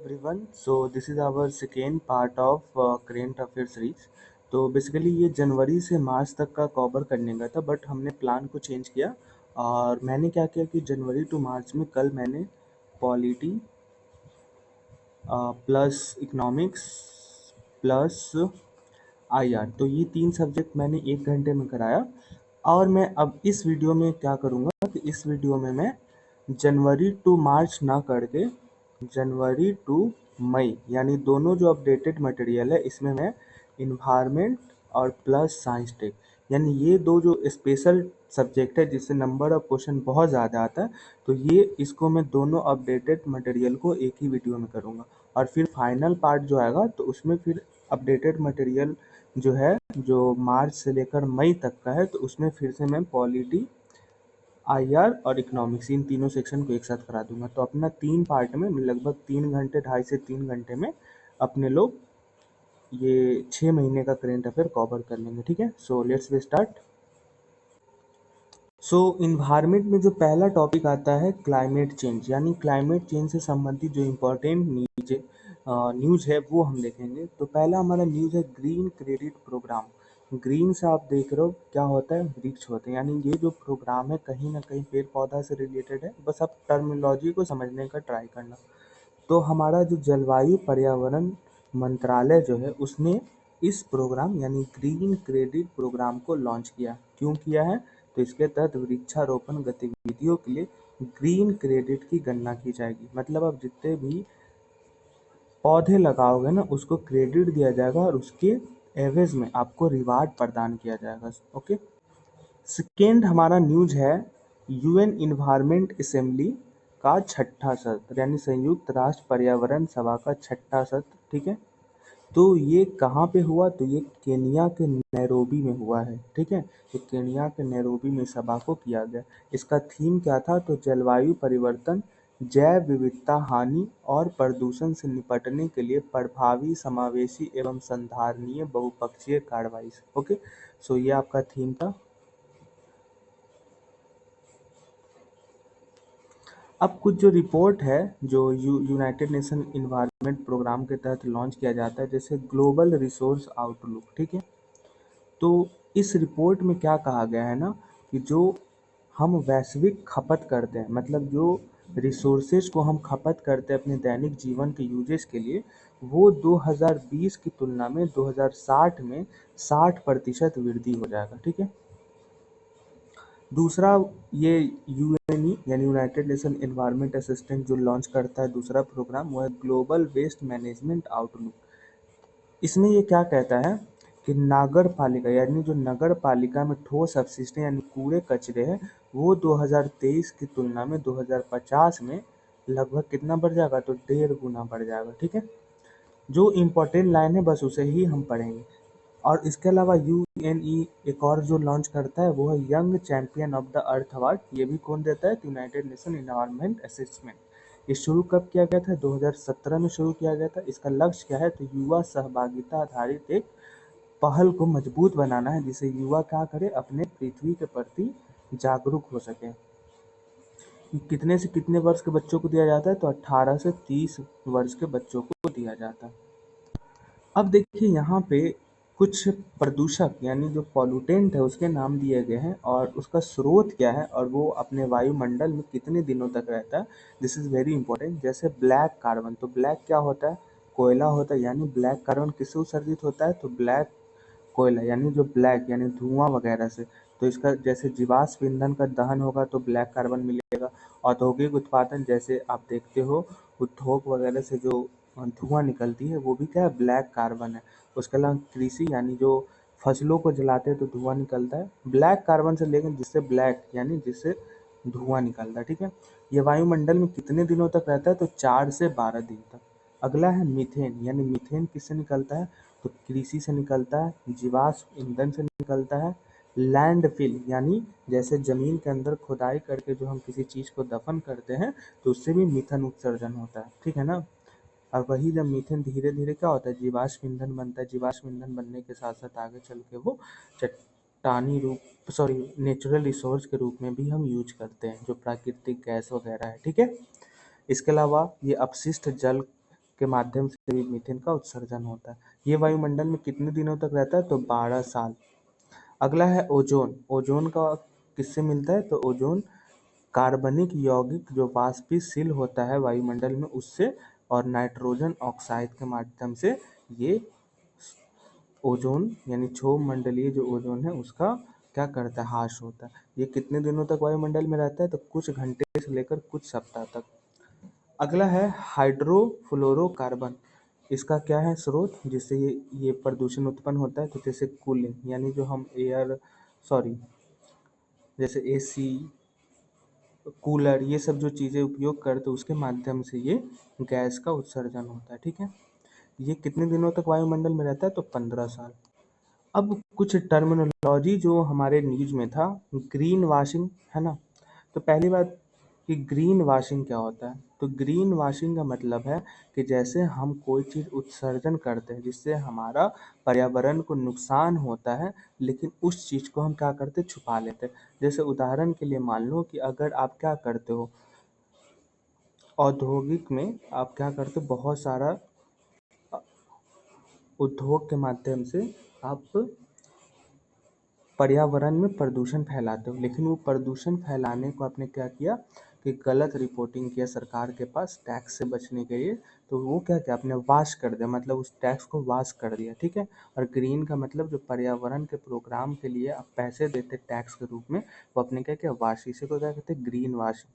everyone. So this is our second part of current affair series. तो basically ये जनवरी से मार्च तक का कवर करने का था, बट हमने प्लान को चेंज किया और मैंने क्या किया कि जनवरी टू मार्च में कल मैंने polity plus economics plus IR, तो ये 3 सब्जेक्ट मैंने 1 घंटे में कराया। और मैं अब इस वीडियो में क्या करूँगा कि इस वीडियो में मैं जनवरी टू मार्च ना करके जनवरी टू मई यानी दोनों जो अपडेटेड मटेरियल है इसमें मैं इन्वायरमेंट और प्लस साइंस टेक यानी ये दो जो स्पेशल सब्जेक्ट है जिससे नंबर ऑफ क्वेश्चन बहुत ज़्यादा आता है, तो ये इसको मैं दोनों अपडेटेड मटेरियल को एक ही वीडियो में करूँगा। और फिर फाइनल पार्ट जो आएगा तो उसमें फिर अपडेटेड मटेरियल जो है जो मार्च से लेकर मई तक का है, तो उसमें फिर से मैं पॉलिटी आईआर और इकोनॉमिक्स इन तीनों सेक्शन को एक साथ करा दूंगा। तो अपना 3 पार्ट में लगभग 3 घंटे 2.5 से 3 घंटे में अपने लोग ये 6 महीने का करेंट अफेयर कवर कर लेंगे। ठीक है, so let's we start. So environment में जो पहला टॉपिक आता है क्लाइमेट चेंज, यानी क्लाइमेट चेंज से संबंधित जो इम्पोर्टेंट न्यूज़ है वो हम देखेंगे। तो पहला हमारा न्यूज़ है ग्रीन क्रेडिट प्रोग्राम। ग्रीन से आप देख रहे हो क्या होता है, वृक्ष होते हैं, यानी ये जो प्रोग्राम है कहीं ना कहीं पेड़ पौधा से रिलेटेड है, बस आप टर्मिनोलॉजी को समझने का ट्राई करना। तो हमारा जो जलवायु पर्यावरण मंत्रालय जो है उसने इस प्रोग्राम यानी ग्रीन क्रेडिट प्रोग्राम को लॉन्च किया। क्यों किया है? तो इसके तहत वृक्षारोपण गतिविधियों के लिए ग्रीन क्रेडिट की गणना की जाएगी। मतलब आप जितने भी पौधे लगाओगे ना उसको क्रेडिट दिया जाएगा और उसके एवज में आपको रिवार्ड प्रदान किया जाएगा। ओके, सेकेंड हमारा न्यूज है यूएन इन्वायरमेंट असेंबली का छठा सत्र यानी संयुक्त राष्ट्र पर्यावरण सभा का छठा सत्र। ठीक है, तो ये कहाँ पे हुआ? तो ये केनिया के नैरोबी में हुआ है। ठीक है, तो केनिया के नैरोबी में सभा को किया गया। इसका थीम क्या था? तो जलवायु परिवर्तन, जैव विविधता हानि और प्रदूषण से निपटने के लिए प्रभावी समावेशी एवं संधारणीय बहुपक्षीय कार्रवाई। ओके, सो ये आपका थीम था। अब कुछ जो रिपोर्ट है जो यूनाइटेड नेशन इन्वायरमेंट प्रोग्राम के तहत लॉन्च किया जाता है, जैसे ग्लोबल रिसोर्स आउटलुक। ठीक है, तो इस रिपोर्ट में क्या कहा गया है ना कि जो हम वैश्विक खपत करते हैं, मतलब जो रिसोर्सेज को हम खपत करते हैं अपने दैनिक जीवन के यूजेस के लिए, वो 2020 की तुलना में 2060 में 60% वृद्धि हो जाएगा। ठीक है, दूसरा ये यूएनई यानी यूनाइटेड नेशन एनवायरनमेंट असिस्टेंट जो लॉन्च करता है दूसरा प्रोग्राम, वो है ग्लोबल वेस्ट मैनेजमेंट आउटलुक। इसमें ये क्या कहता है कि नगर पालिका यानी जो नगर पालिका में ठोस अपशिष्ट यानी कूड़े कचरे हैं वो 2023 की तुलना में 2050 में लगभग कितना बढ़ जाएगा? तो 1.5 गुना बढ़ जाएगा। ठीक है, जो इम्पोर्टेंट लाइन है बस उसे ही हम पढ़ेंगे। और इसके अलावा यूएनई एक और जो लॉन्च करता है वो है young champion of the earth award. ये भी कौन देता है? तो यूनाइटेड नेशन एनवायरनमेंट असेसमेंट। ये शुरू कब किया गया था? 2017 में शुरू किया गया था। इसका लक्ष्य क्या है? तो युवा सहभागिता आधारित एक पहल को मजबूत बनाना है जिससे युवा क्या करे, अपने पृथ्वी के प्रति जागरूक हो सके। कितने से कितने वर्ष के बच्चों को दिया जाता है? तो 18 से 30 वर्ष के बच्चों को दिया जाता है। अब देखिए यहाँ पे कुछ प्रदूषक यानी जो पॉल्यूटेंट है उसके नाम दिए गए हैं और उसका स्रोत क्या है और वो अपने वायुमंडल में कितने दिनों तक रहता है। This is very important. जैसे ब्लैक कार्बन, तो ब्लैक क्या होता है? कोयला होता है। यानी ब्लैक कार्बन किससे उत्सर्जित होता है? तो ब्लैक कोयला यानी जो ब्लैक यानी धुआं वगैरह से। तो इसका जैसे जीवाश्म ईंधन का दहन होगा तो ब्लैक कार्बन मिलेगा। औद्योगिक उत्पादन, जैसे आप देखते हो उद्योग वगैरह से जो धुआं निकलती है वो भी क्या है? ब्लैक कार्बन है। उसके अलावा कृषि यानी जो फसलों को जलाते हैं तो धुआं निकलता है ब्लैक कार्बन से, लेकिन जिससे ब्लैक यानी जिससे धुआं निकलता है। ठीक है, ये वायुमंडल में कितने दिनों तक रहता है? तो 4 से 12 दिन तक। अगला है मीथेन, यानी मीथेन किससे निकलता है? तो कृषि से निकलता है, जीवाश्म ईंधन से निकलता है। लैंडफिल यानी जैसे जमीन के अंदर खुदाई करके जो हम किसी चीज को दफन करते हैं तो उससे भी मीथेन उत्सर्जन होता है। ठीक है ना, और वही जब मीथेन धीरे धीरे क्या होता है? जीवाश्म ईंधन बनता है। जीवाश्म ईंधन बनने के साथ साथ आगे चल के वो चट्टानी रूप नेचुरल रिसोर्स के रूप में भी हम यूज करते हैं, जो प्राकृतिक गैस वगैरह है। ठीक है, इसके अलावा ये अपशिष्ट जल के माध्यम से भी मीथेन का उत्सर्जन होता है। ये वायुमंडल में कितने दिनों तक रहता है? तो 12 साल। अगला है ओजोन। ओजोन का किससे मिलता है? तो ओजोन कार्बनिक यौगिक जो वाष्पशील होता है वायुमंडल में उससे, और नाइट्रोजन ऑक्साइड के माध्यम से ये ओजोन यानी क्षोभ मंडलीय जो ओजोन है उसका क्या करता है? ह्रास होता है। ये कितने दिनों तक वायुमंडल में रहता है? तो कुछ घंटे से लेकर कुछ सप्ताह तक। अगला है हाइड्रोफ्लोरोकार्बन। इसका क्या है स्रोत जिससे ये प्रदूषण उत्पन्न होता है? तो जैसे कूलिंग यानी जो हम जैसे एसी, कूलर, ये सब जो चीज़ें उपयोग करते हैं उसके माध्यम से ये गैस का उत्सर्जन होता है। ठीक है, ये कितने दिनों तक वायुमंडल में रहता है? तो 15 साल। अब कुछ टर्मिनोलॉजी जो हमारे न्यूज में था, ग्रीन वॉशिंग है ना। तो पहली बात कि ग्रीन वॉशिंग क्या होता है? तो ग्रीन वॉशिंग का मतलब है कि जैसे हम कोई चीज़ उत्सर्जन करते हैं जिससे हमारा पर्यावरण को नुकसान होता है, लेकिन उस चीज़ को हम क्या करते हैं? छुपा लेते हैं। जैसे उदाहरण के लिए मान लो कि अगर आप क्या करते हो, औद्योगिक में आप क्या करते हो, बहुत सारा उद्योग के माध्यम से आप पर्यावरण में प्रदूषण फैलाते हो, लेकिन वो प्रदूषण फैलाने को आपने क्या किया कि गलत रिपोर्टिंग किया सरकार के पास टैक्स से बचने के लिए। तो वो क्या किया? आपने वाश कर दिया, मतलब उस टैक्स को वाश कर दिया। ठीक है, और ग्रीन का मतलब जो पर्यावरण के प्रोग्राम के लिए आप पैसे देते टैक्स के रूप में, वो अपने क्या किया? वाश। इसी को क्या कहते हैं? Green washing.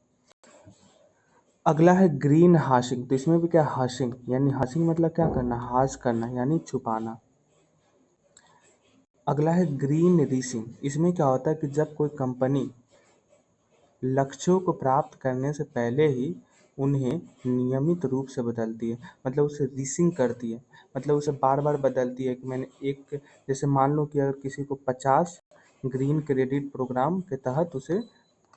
अगला है ग्रीन हाशिंग। तो इसमें भी क्या? हाशिंग यानी हाशिंग मतलब क्या करना? हाश करना यानी छुपाना। अगला है ग्रीन रीसिंग। इसमें क्या होता है कि जब कोई कंपनी लक्ष्यों को प्राप्त करने से पहले ही उन्हें नियमित रूप से बदलती है, मतलब उसे रीसिंग करती है, मतलब उसे बार बार बदलती है कि मैंने एक, जैसे मान लो कि अगर किसी को 50 ग्रीन क्रेडिट प्रोग्राम के तहत उसे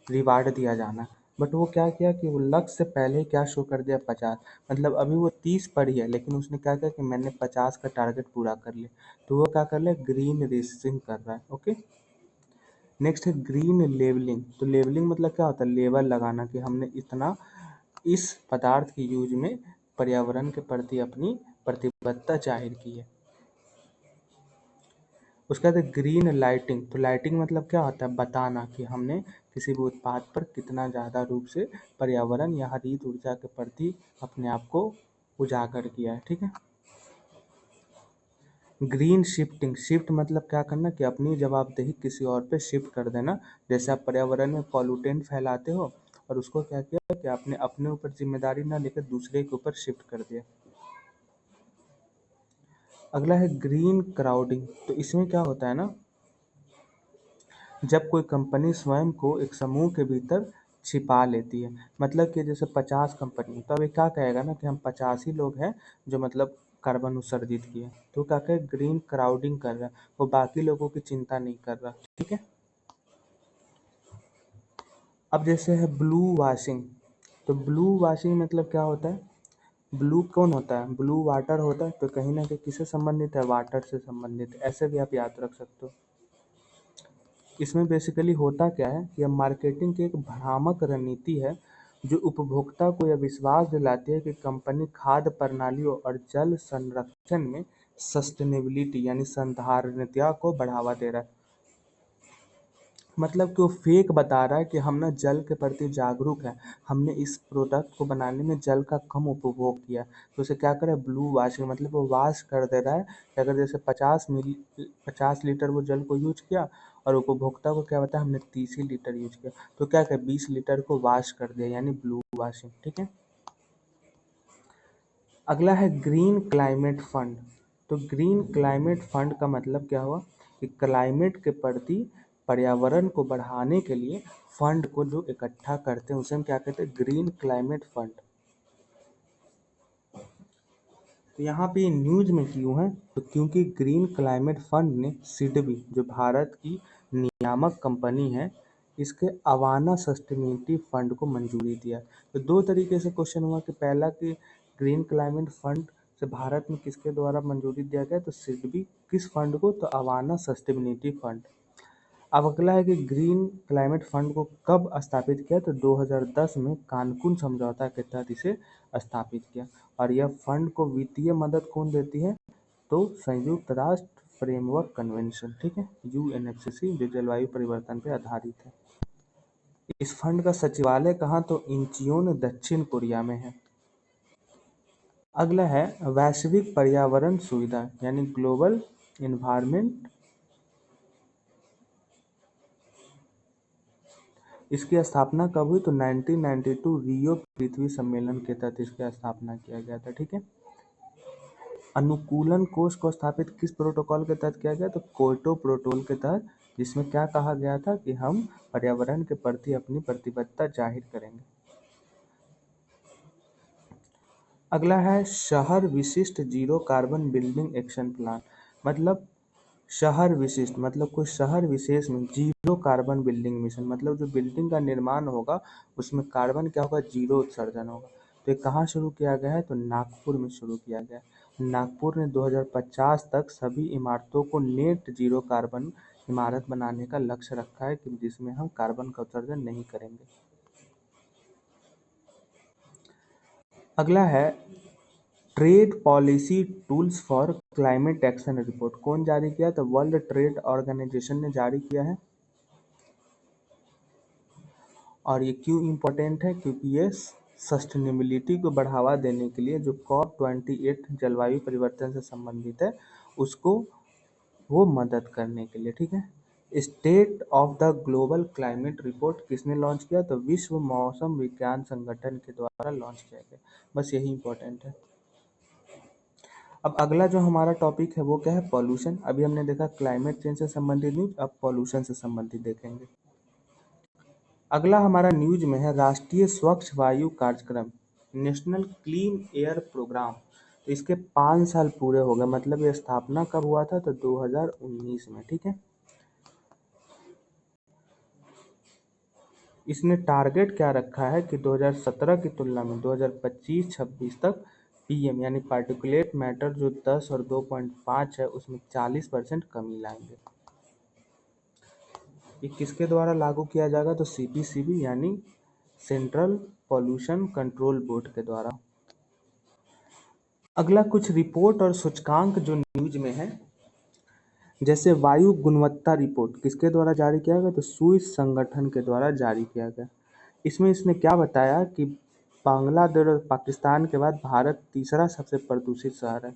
रिवार्ड दिया जाना है, बट वो क्या किया कि वो लक्ष्य से पहले क्या शो कर दिया? 50। मतलब अभी वो 30 पर ही है, लेकिन उसने क्या किया कि मैंने 50 का टारगेट पूरा कर लिया, तो वो क्या कर लिया? ग्रीन रीसिंग कर रहा है। ओके, नेक्स्ट है ग्रीन लेबलिंग। तो लेबलिंग मतलब क्या होता है? लेबल लगाना कि हमने इतना इस पदार्थ के यूज में पर्यावरण के प्रति अपनी प्रतिबद्धता जाहिर की है। उसके बाद ग्रीन लाइटिंग। तो लाइटिंग मतलब क्या होता है? बताना कि हमने किसी भी उत्पाद पर कितना ज़्यादा रूप से पर्यावरण या हरित ऊर्जा के प्रति अपने आप को उजागर किया है। ठीक है, ग्रीन शिफ्टिंग। शिफ्ट मतलब क्या करना कि अपनी जवाबदेही किसी और पे शिफ्ट कर देना। जैसे आप पर्यावरण में पॉल्यूटेंट फैलाते हो और उसको क्या किया कि आपने अपने ऊपर जिम्मेदारी ना लेकर दूसरे के ऊपर शिफ्ट कर दिया। अगला है ग्रीन क्राउडिंग। तो इसमें क्या होता है ना, जब कोई कंपनी स्वयं को एक समूह के भीतर छिपा लेती है, मतलब कि जैसे 50 कंपनी, तो अभी क्या कहेगा ना कि हम 50 ही लोग हैं जो मतलब कार्बन उत्सर्जित किए, तो क्या कहे? ग्रीन क्राउडिंग कर रहा है, वो बाकी लोगों की चिंता नहीं कर रहा। ठीक है, अब जैसे है ब्लू वॉशिंग। तो ब्लू वॉशिंग मतलब क्या होता है? ब्लू कौन होता है? ब्लू वाटर होता है, तो कहीं ना कहीं किससे संबंधित है? वाटर से संबंधित है। ऐसे भी आप याद रख सकते हो। इसमें बेसिकली होता क्या है कि अब मार्केटिंग की एक भ्रामक रणनीति है जो उपभोक्ता को यह विश्वास दिलाती है कि कंपनी खाद्य प्रणालियों और जल संरक्षण में सस्टेनेबिलिटी यानी संधारणीयता को बढ़ावा दे रहा है। मतलब कि वो फेक बता रहा है कि हम ना जल के प्रति जागरूक हैं, हमने इस प्रोडक्ट को बनाने में जल का कम उपभोग किया। तो उसे क्या करे? ब्लू वॉशिंग, मतलब वो वॉश कर दे रहा है कि अगर जैसे 50 लीटर वो जल को यूज किया और उपभोक्ता को क्या बताया? हमने 30 ही लीटर यूज किया, तो क्या करे? 20 लीटर को वॉश कर दिया, यानी ब्लू वॉशिंग। ठीक है, अगला है ग्रीन क्लाइमेट फंड। तो ग्रीन क्लाइमेट फंड का मतलब क्या हुआ कि क्लाइमेट के प्रति पर्यावरण को बढ़ाने के लिए फंड को जो इकट्ठा करते हैं उसे हम क्या कहते हैं? Green climate fund. तो यहाँ पे ये न्यूज में क्यों है? तो क्योंकि ग्रीन क्लाइमेट फंड ने सिडबी जो भारत की नियामक कंपनी है, इसके अवाना सस्टेनेबिलिटी फंड को मंजूरी दिया। तो दो तरीके से क्वेश्चन हुआ कि पहला कि ग्रीन क्लाइमेट फंड से भारत में किसके द्वारा मंजूरी दिया गया? तो सिडबी। किस फंड को? तो अवाना सस्टेनेबिलिटी फंड। अब अगला है कि ग्रीन क्लाइमेट फंड को कब स्थापित किया? तो 2010 में कानकुन समझौता के तहत इसे स्थापित किया। और यह फंड को वित्तीय मदद कौन देती है? तो संयुक्त राष्ट्र फ्रेमवर्क कन्वेंशन, ठीक है, यूएनएफसीसी, जो जलवायु परिवर्तन पर आधारित है। इस फंड का सचिवालय कहाँ? तो इंचियोन, दक्षिण कोरिया में है। अगला है वैश्विक पर्यावरण सुविधा यानी ग्लोबल इन्वायरमेंट। इसकी स्थापना कब हुई? तो 1992 रियो पृथ्वी सम्मेलन के तहत इसकी स्थापना किया गया था, ठीक है। अनुकूलन कोष को स्थापित किस प्रोटोकॉल के तहत किया गया? तो क्योटो प्रोटोकॉल के तहत, जिसमें क्या कहा गया था कि हम पर्यावरण के प्रति अपनी प्रतिबद्धता जाहिर करेंगे। अगला है शहर विशिष्ट zero carbon building action plan. मतलब शहर विशिष्ट मतलब कोई शहर विशेष में जीरो कार्बन बिल्डिंग मिशन, मतलब जो बिल्डिंग का निर्माण होगा उसमें कार्बन क्या होगा? जीरो उत्सर्जन होगा। तो ये कहाँ शुरू किया गया है? तो नागपुर में शुरू किया गया है। नागपुर ने 2050 तक सभी इमारतों को नेट जीरो कार्बन इमारत बनाने का लक्ष्य रखा है कि जिसमें हम कार्बन का उत्सर्जन नहीं करेंगे। अगला है trade policy tools for climate action report. कौन जारी किया? तो वर्ल्ड ट्रेड ऑर्गेनाइजेशन ने जारी किया है। और ये क्यों इम्पोर्टेंट है? क्योंकि ये सस्टेनेबिलिटी को बढ़ावा देने के लिए जो COP28 जलवायु परिवर्तन से संबंधित है उसको वो मदद करने के लिए, ठीक है। State of the global climate report किसने लॉन्च किया? तो विश्व मौसम विज्ञान संगठन के द्वारा लॉन्च किया गया। बस यही इम्पोर्टेंट है। अब अगला जो हमारा टॉपिक है वो क्या है? पॉल्यूशन। अभी हमने देखा क्लाइमेट चेंज से संबंधित न्यूज, अब पॉल्यूशन से संबंधित देखेंगे। अगला हमारा न्यूज में है राष्ट्रीय स्वच्छ वायु कार्यक्रम, नेशनल क्लीन एयर प्रोग्राम। तो इसके 5 साल पूरे हो गए, मतलब ये स्थापना कब हुआ था? तो 2019 में, ठीक है। इसने टारगेट क्या रखा है कि 2017 की तुलना में 2025-26 तक पीएम यानी पार्टिकुलेट मैटर जो 10 और 2.5 है उसमें 40% कमी लाएंगे। ये किसके द्वारा लागू किया जाएगा? तो सीपीसीबी यानी सेंट्रल पॉल्यूशन कंट्रोल बोर्ड के द्वारा। अगला कुछ रिपोर्ट और सूचकांक जो न्यूज में है, जैसे वायु गुणवत्ता रिपोर्ट किसके द्वारा जारी किया गया? तो स्विस संगठन के द्वारा जारी किया गया। इसमें इसने क्या बताया कि बांग्लादेश और पाकिस्तान के बाद भारत तीसरा सबसे प्रदूषित शहर है।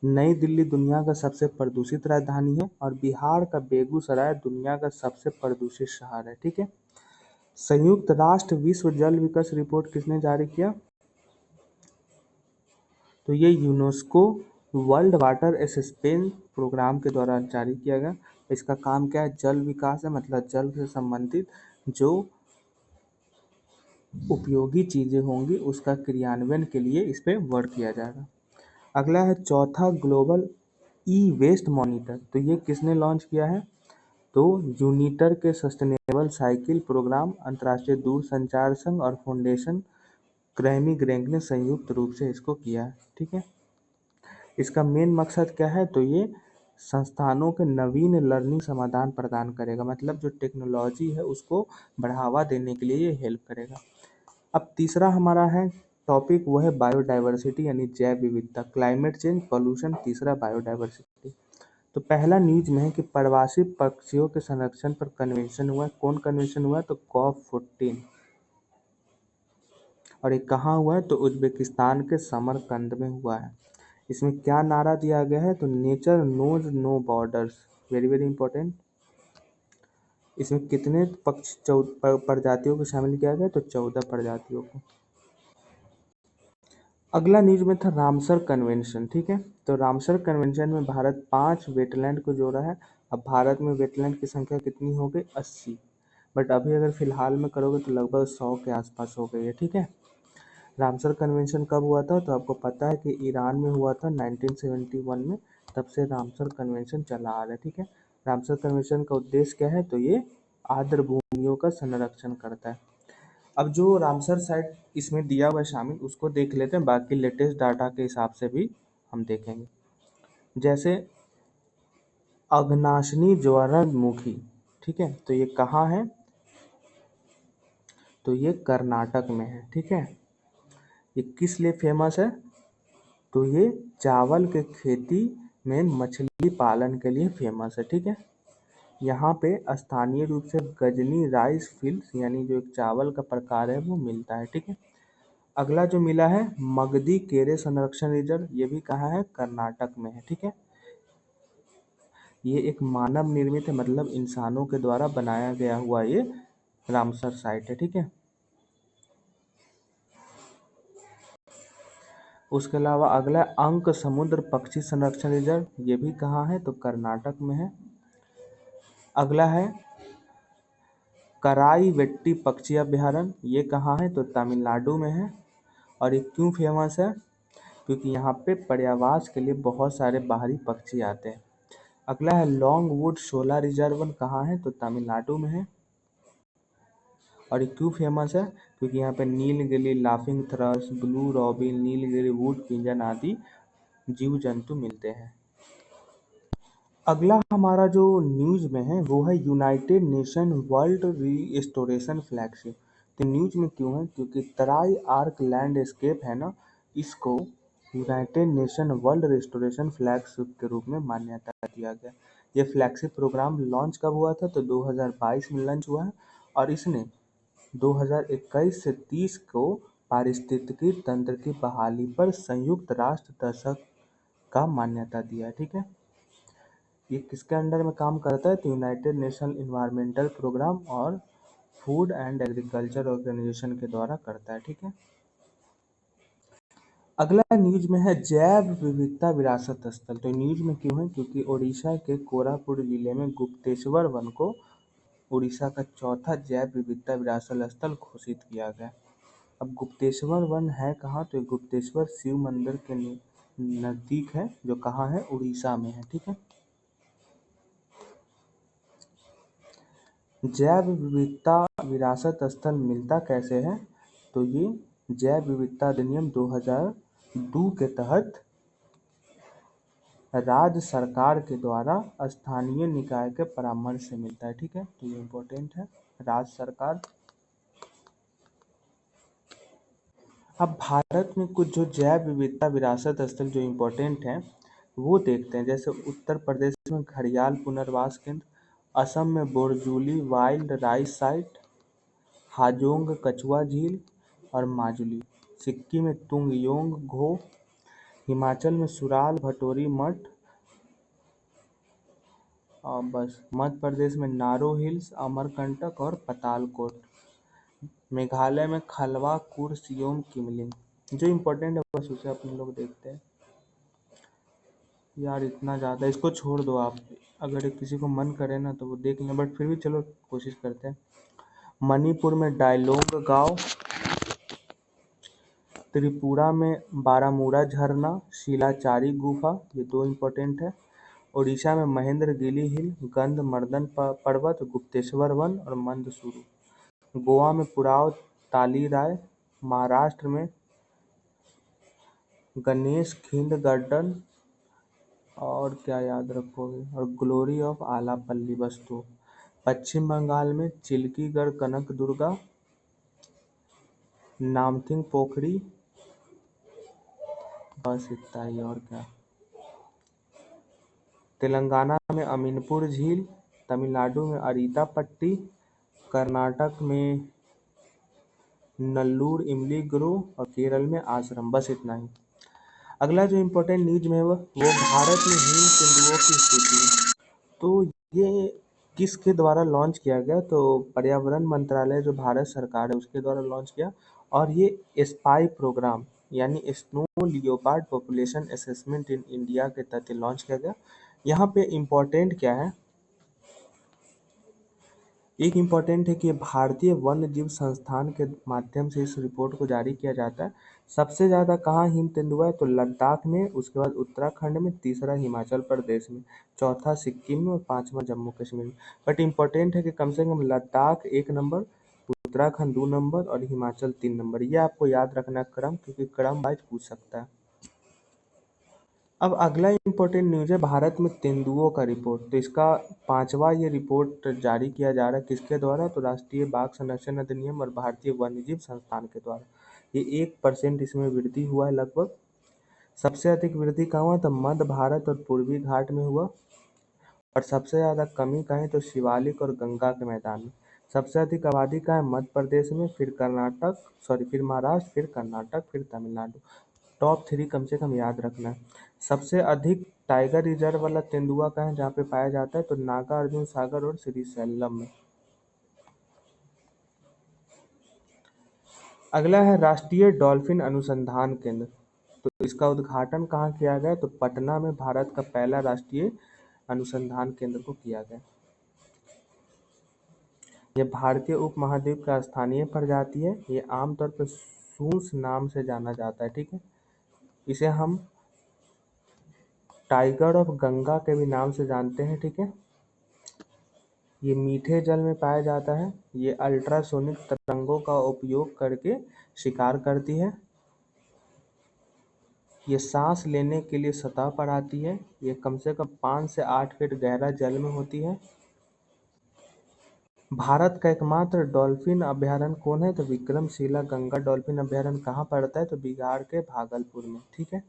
नई दिल्ली दुनिया का सबसे प्रदूषित राजधानी है और बिहार का बेगूसराय दुनिया का सबसे प्रदूषित शहर है, ठीक है। संयुक्त राष्ट्र विश्व जल विकास रिपोर्ट किसने जारी किया? तो ये UNESCO world water assessment programme के द्वारा जारी किया गया। इसका काम क्या है? जल विकास है, मतलब जल से संबंधित जो उपयोगी चीज़ें होंगी उसका क्रियान्वयन के लिए इस पर वर्क किया जाएगा। अगला है चौथा ग्लोबल ई वेस्ट मॉनिटर। तो ये किसने लॉन्च किया है? तो यूनिटर के सस्टेनेबल साइकिल प्रोग्राम, अंतर्राष्ट्रीय दूरसंचार संघ और फाउंडेशन ग्रैमी ग्रेंग ने संयुक्त रूप से इसको किया है, ठीक है। इसका मेन मकसद क्या है? तो ये संस्थानों के नवीन लर्निंग समाधान प्रदान करेगा, मतलब जो टेक्नोलॉजी है उसको बढ़ावा देने के लिए ये हेल्प करेगा। अब तीसरा हमारा है टॉपिक, वो है बायोडाइवर्सिटी यानी जैव विविधता। क्लाइमेट चेंज, पॉल्यूशन, तीसरा बायोडाइवर्सिटी। तो पहला न्यूज में है कि प्रवासी पक्षियों के संरक्षण पर कन्वेंशन हुआ। कौन कन्वेंशन हुआ? तो COP14। और ये कहाँ हुआ है? तो उज्बेकिस्तान के समरकंद में हुआ है। इसमें क्या नारा दिया गया है? तो nature knows no borders, very very important. इसमें कितने पक्षी प्रजातियों को शामिल किया गया? तो 14 प्रजातियों को। अगला न्यूज में था रामसर कन्वेंशन, ठीक है। तो रामसर कन्वेंशन में भारत 5 वेटलैंड को जोड़ा है। अब भारत में वेटलैंड की संख्या कितनी हो गई? 80। बट अभी अगर फिलहाल में करोगे तो लगभग 100 के आसपास हो गई है, ठीक है। रामसर कन्वेंशन कब हुआ था? तो आपको पता है कि ईरान में हुआ था 1971 में। तब से रामसर कन्वेंशन चला आ रहा है, ठीक है। रामसर कन्वेंशन का उद्देश्य क्या है? तो ये आर्द्र भूमियों का संरक्षण करता है। अब जो रामसर साइट इसमें दिया हुआ है शामिल, उसको देख लेते हैं, बाकी लेटेस्ट डाटा के हिसाब से भी हम देखेंगे। जैसे अघनाशिनी ज्वालामुखी, ठीक है, तो ये कहाँ है? तो ये कर्नाटक में है, ठीक है। ये किस लिए फेमस है? तो ये चावल के खेती में मछली पालन के लिए फेमस है। ठीक है, यहाँ पे स्थानीय रूप से गजनी राइस फिल्स यानी जो एक चावल का प्रकार है वो मिलता है। ठीक है, अगला जो मिला है मगधी केरे संरक्षण रिजर्व, ये भी कहाँ है? कर्नाटक में है। ठीक है, ये एक मानव निर्मित है, मतलब इंसानों के द्वारा बनाया गया हुआ ये रामसर साइट है। ठीक है, उसके अलावा अगला है अंक समुद्र पक्षी संरक्षण रिजर्व, ये भी कहाँ है? तो कर्नाटक में है। अगला है कराई वेट्टी पक्षी अभ्यारण्य, ये कहाँ है? तो तमिलनाडु में है। और ये क्यों फेमस है? क्योंकि यहाँ पे पर्यावास के लिए बहुत सारे बाहरी पक्षी आते हैं। अगला है लॉन्गवुड शोला रिजर्व, कहाँ है? तो तमिलनाडु में है। और ये क्यों फेमस है? क्योंकि यहाँ पे Nilgiri, laughing thrust, blue robin, Nilgiri would pigeon आदि जीव जंतु मिलते हैं। अगला हमारा जो न्यूज़ में है वो है United nation world restoration flagship. तो न्यूज़ में क्यों है? क्योंकि तराई आर्क लैंडस्केप है ना, इसको United nation world restoration flagship के रूप में मान्यता दिया गया। ये फ्लैगशिप प्रोग्राम लॉन्च कब हुआ था? तो 2022 में लॉन्च हुआ है और इसने 2021 से 30 को पारिस्थितिकी तंत्र की बहाली पर संयुक्त राष्ट्र दशक का मान्यता दिया है। ठीक है, ये किसके अंडर में काम करता है? तो यूनाइटेड नेशन इन्वायरमेंटल प्रोग्राम और फूड एंड एग्रीकल्चर ऑर्गेनाइजेशन के द्वारा करता है। ठीक है, अगला न्यूज में है जैव विविधता विरासत स्थल। तो न्यूज में क्यों है? क्योंकि उड़ीसा के कोरापुट जिले में गुप्तेश्वर वन को उड़ीसा का चौथा जैव विविधता विरासत स्थल घोषित किया गया। अब गुप्तेश्वर वन है कहाँ? तो गुप्तेश्वर शिव मंदिर के नजदीक है, जो कहाँ है? उड़ीसा में है। ठीक है, जैव विविधता विरासत स्थल मिलता कैसे है? तो ये जैव विविधता अधिनियम 2002 के तहत राज्य सरकार के द्वारा स्थानीय निकाय के परामर्श से मिलता है। ठीक है, तो ये इम्पोर्टेंट है, राज्य सरकार। अब भारत में कुछ जो जैव विविधता विरासत स्थल जो इम्पोर्टेंट हैं वो देखते हैं। जैसे उत्तर प्रदेश में घड़ियाल पुनर्वास केंद्र, असम में बोरजूली वाइल्ड राइस साइट, हाजोंग कछुआ झील और माजुली, सिक्किम में तुंगयोंग घो, हिमाचल में सुराल भटोरी मठ, और बस मध्य प्रदेश में नारो हिल्स, अमरकंटक और पतालकोट, मेघालय में खलवा कुर सियोम किमलिंग। जो इम्पोर्टेंट है बस उसे अपन लोग देखते हैं। यार इतना ज़्यादा इसको छोड़ दो आप, अगर किसी को मन करे ना तो वो देख लें, बट फिर भी चलो कोशिश करते हैं। मणिपुर में डायलोंग गांव, त्रिपुरा में बारामूला झरना, शिलाचारी गुफा, ये दो इम्पोर्टेंट है। उड़ीसा में महेंद्रगिरी हिल, गंधमर्दन पर्वत, गुप्तेश्वर वन और मंदसुरु। गोवा में पुराव ताली राय, महाराष्ट्र में गणेश खिंड गार्डन, और क्या याद रखोगे, और ग्लोरी ऑफ आलापल्ली वस्तु। पश्चिम बंगाल में चिल्कीगढ़ कनक दुर्गा, नामथिंग पोखरी, बस इतना ही और क्या। तेलंगाना में अमीनपुर झील, तमिलनाडु में अरीतापट्टी, कर्नाटक में नल्लूर इमली ग्रोव और केरल में आश्रम। बस इतना ही। अगला जो इम्पोर्टेंट न्यूज में वो भारत में हिम तेंदुओं की स्थिति। तो ये किसके द्वारा लॉन्च किया गया? तो पर्यावरण मंत्रालय जो भारत सरकार है उसके द्वारा लॉन्च किया, और ये स्पाई प्रोग्राम यानी snow leopard population assessment in India के तहत लॉन्च किया गया। यहाँ पे इम्पोर्टेंट क्या है? एक इम्पॉर्टेंट है कि भारतीय वन्य जीव संस्थान के माध्यम से इस रिपोर्ट को जारी किया जाता है। सबसे ज़्यादा कहाँ हिम तेंदुआ है? तो लद्दाख में, उसके बाद उत्तराखंड में, तीसरा हिमाचल प्रदेश में, चौथा सिक्किम में और पांचवा जम्मू कश्मीर में। बट इम्पोर्टेंट है कि कम से कम लद्दाख 1 नंबर, उत्तराखंड 2 नंबर और हिमाचल 3 नंबर। ये आपको याद रखना है क्रम, क्योंकि क्रम वाइज पूछ सकता है। अब अगला इम्पोर्टेंट न्यूज़ है भारत में तेंदुओं का रिपोर्ट। तो इसका 5वां ये रिपोर्ट जारी किया जा रहा है किसके द्वारा? तो राष्ट्रीय बाघ संरक्षण अधिनियम और भारतीय वन्यजीव संस्थान के द्वारा। ये 1% इसमें वृद्धि हुआ है लगभग। सबसे अधिक वृद्धि कहाँ हुआ? तो मध्य भारत और पूर्वी घाट में हुआ। और सबसे ज़्यादा कमी कहें तो शिवालिक और गंगा के मैदान में। सबसे अधिक आबादी का है मध्य प्रदेश में, फिर महाराष्ट्र, फिर कर्नाटक, फिर तमिलनाडु। टॉप 3 कम से कम याद रखना है। सबसे अधिक टाइगर रिजर्व वाला तेंदुआ कहाँ है जहाँ पे पाया जाता है? तो नागार्जुन सागर और श्रीशैलम में। अगला है राष्ट्रीय डॉल्फिन अनुसंधान केंद्र। तो इसका उद्घाटन कहाँ किया गया? तो पटना में भारत का पहला राष्ट्रीय अनुसंधान केंद्र को किया गया। यह भारतीय उपमहाद्वीप का स्थानीय प्रजाति है। ये आमतौर पर सूस नाम से जाना जाता है, ठीक है। इसे हम टाइगर ऑफ गंगा के भी नाम से जानते हैं, ठीक है। ये मीठे जल में पाया जाता है। ये अल्ट्रासोनिक तरंगों का उपयोग करके शिकार करती है। ये सांस लेने के लिए सतह पर आती है। ये कम से कम 5 से 8 फीट गहरा जल में होती है। भारत का एकमात्र डॉल्फिन अभयारण्य कौन है? तो विक्रमशिला गंगा डॉल्फिन अभयारण्य कहाँ पड़ता है? तो बिहार के भागलपुर में, ठीक है।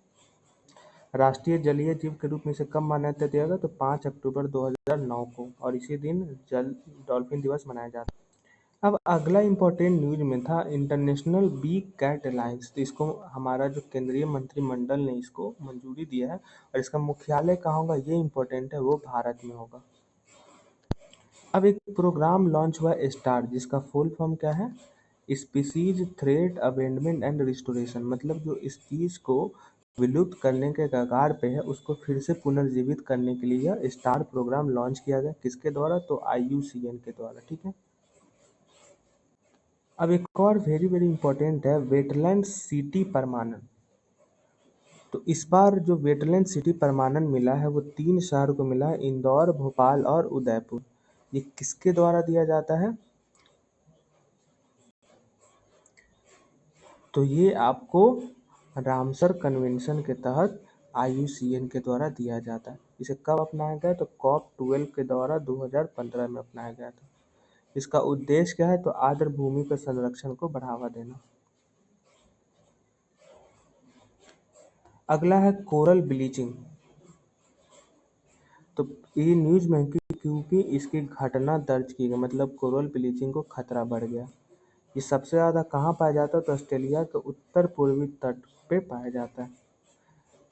राष्ट्रीय जलीय जीव के रूप में इसे कब मान्यता दिया गया? तो 5 अक्टूबर 2009 को, और इसी दिन जल डॉल्फिन दिवस मनाया जाता है। अब अगला इम्पोर्टेंट न्यूज में था इंटरनेशनल बिग कैट अलायंस। तो इसको हमारा जो केंद्रीय मंत्रिमंडल ने इसको मंजूरी दिया है, और इसका मुख्यालय कहाँ होगा ये इम्पोर्टेंट है, वो भारत में होगा। अब एक प्रोग्राम लॉन्च हुआ स्टार, जिसका फुल फॉर्म क्या है? Species threat abatement and restoration. मतलब जो स्पीस को विलुप्त करने के कगार पे है, उसको फिर से पुनर्जीवित करने के लिए यह स्टार प्रोग्राम लॉन्च किया गया। किसके द्वारा? तो IUCN के द्वारा, ठीक है। अब एक और वेरी वेरी इंपॉर्टेंट है वेटलैंड सिटी परमानन। तो इस बार जो वेटलैंड सिटी परमानन मिला है वो 3 शहर को मिला है, इंदौर, भोपाल और उदयपुर। ये किसके द्वारा दिया जाता है? तो ये आपको रामसर कन्वेंशन के तहत IUCN के द्वारा दिया जाता है। इसे कब अपनाया गया? तो COP12 के द्वारा 2015 में अपनाया गया था। इसका उद्देश्य क्या है? तो आर्द्र भूमि के संरक्षण को बढ़ावा देना। अगला है कोरल ब्लीचिंग। तो ये न्यूज में क्योंकि इसकी घटना दर्ज की गई, मतलब कोरल ब्लीचिंग को खतरा बढ़ गया। ये सबसे ज़्यादा कहाँ पाया जाता है? तो ऑस्ट्रेलिया के उत्तर पूर्वी तट पे पाया जाता है।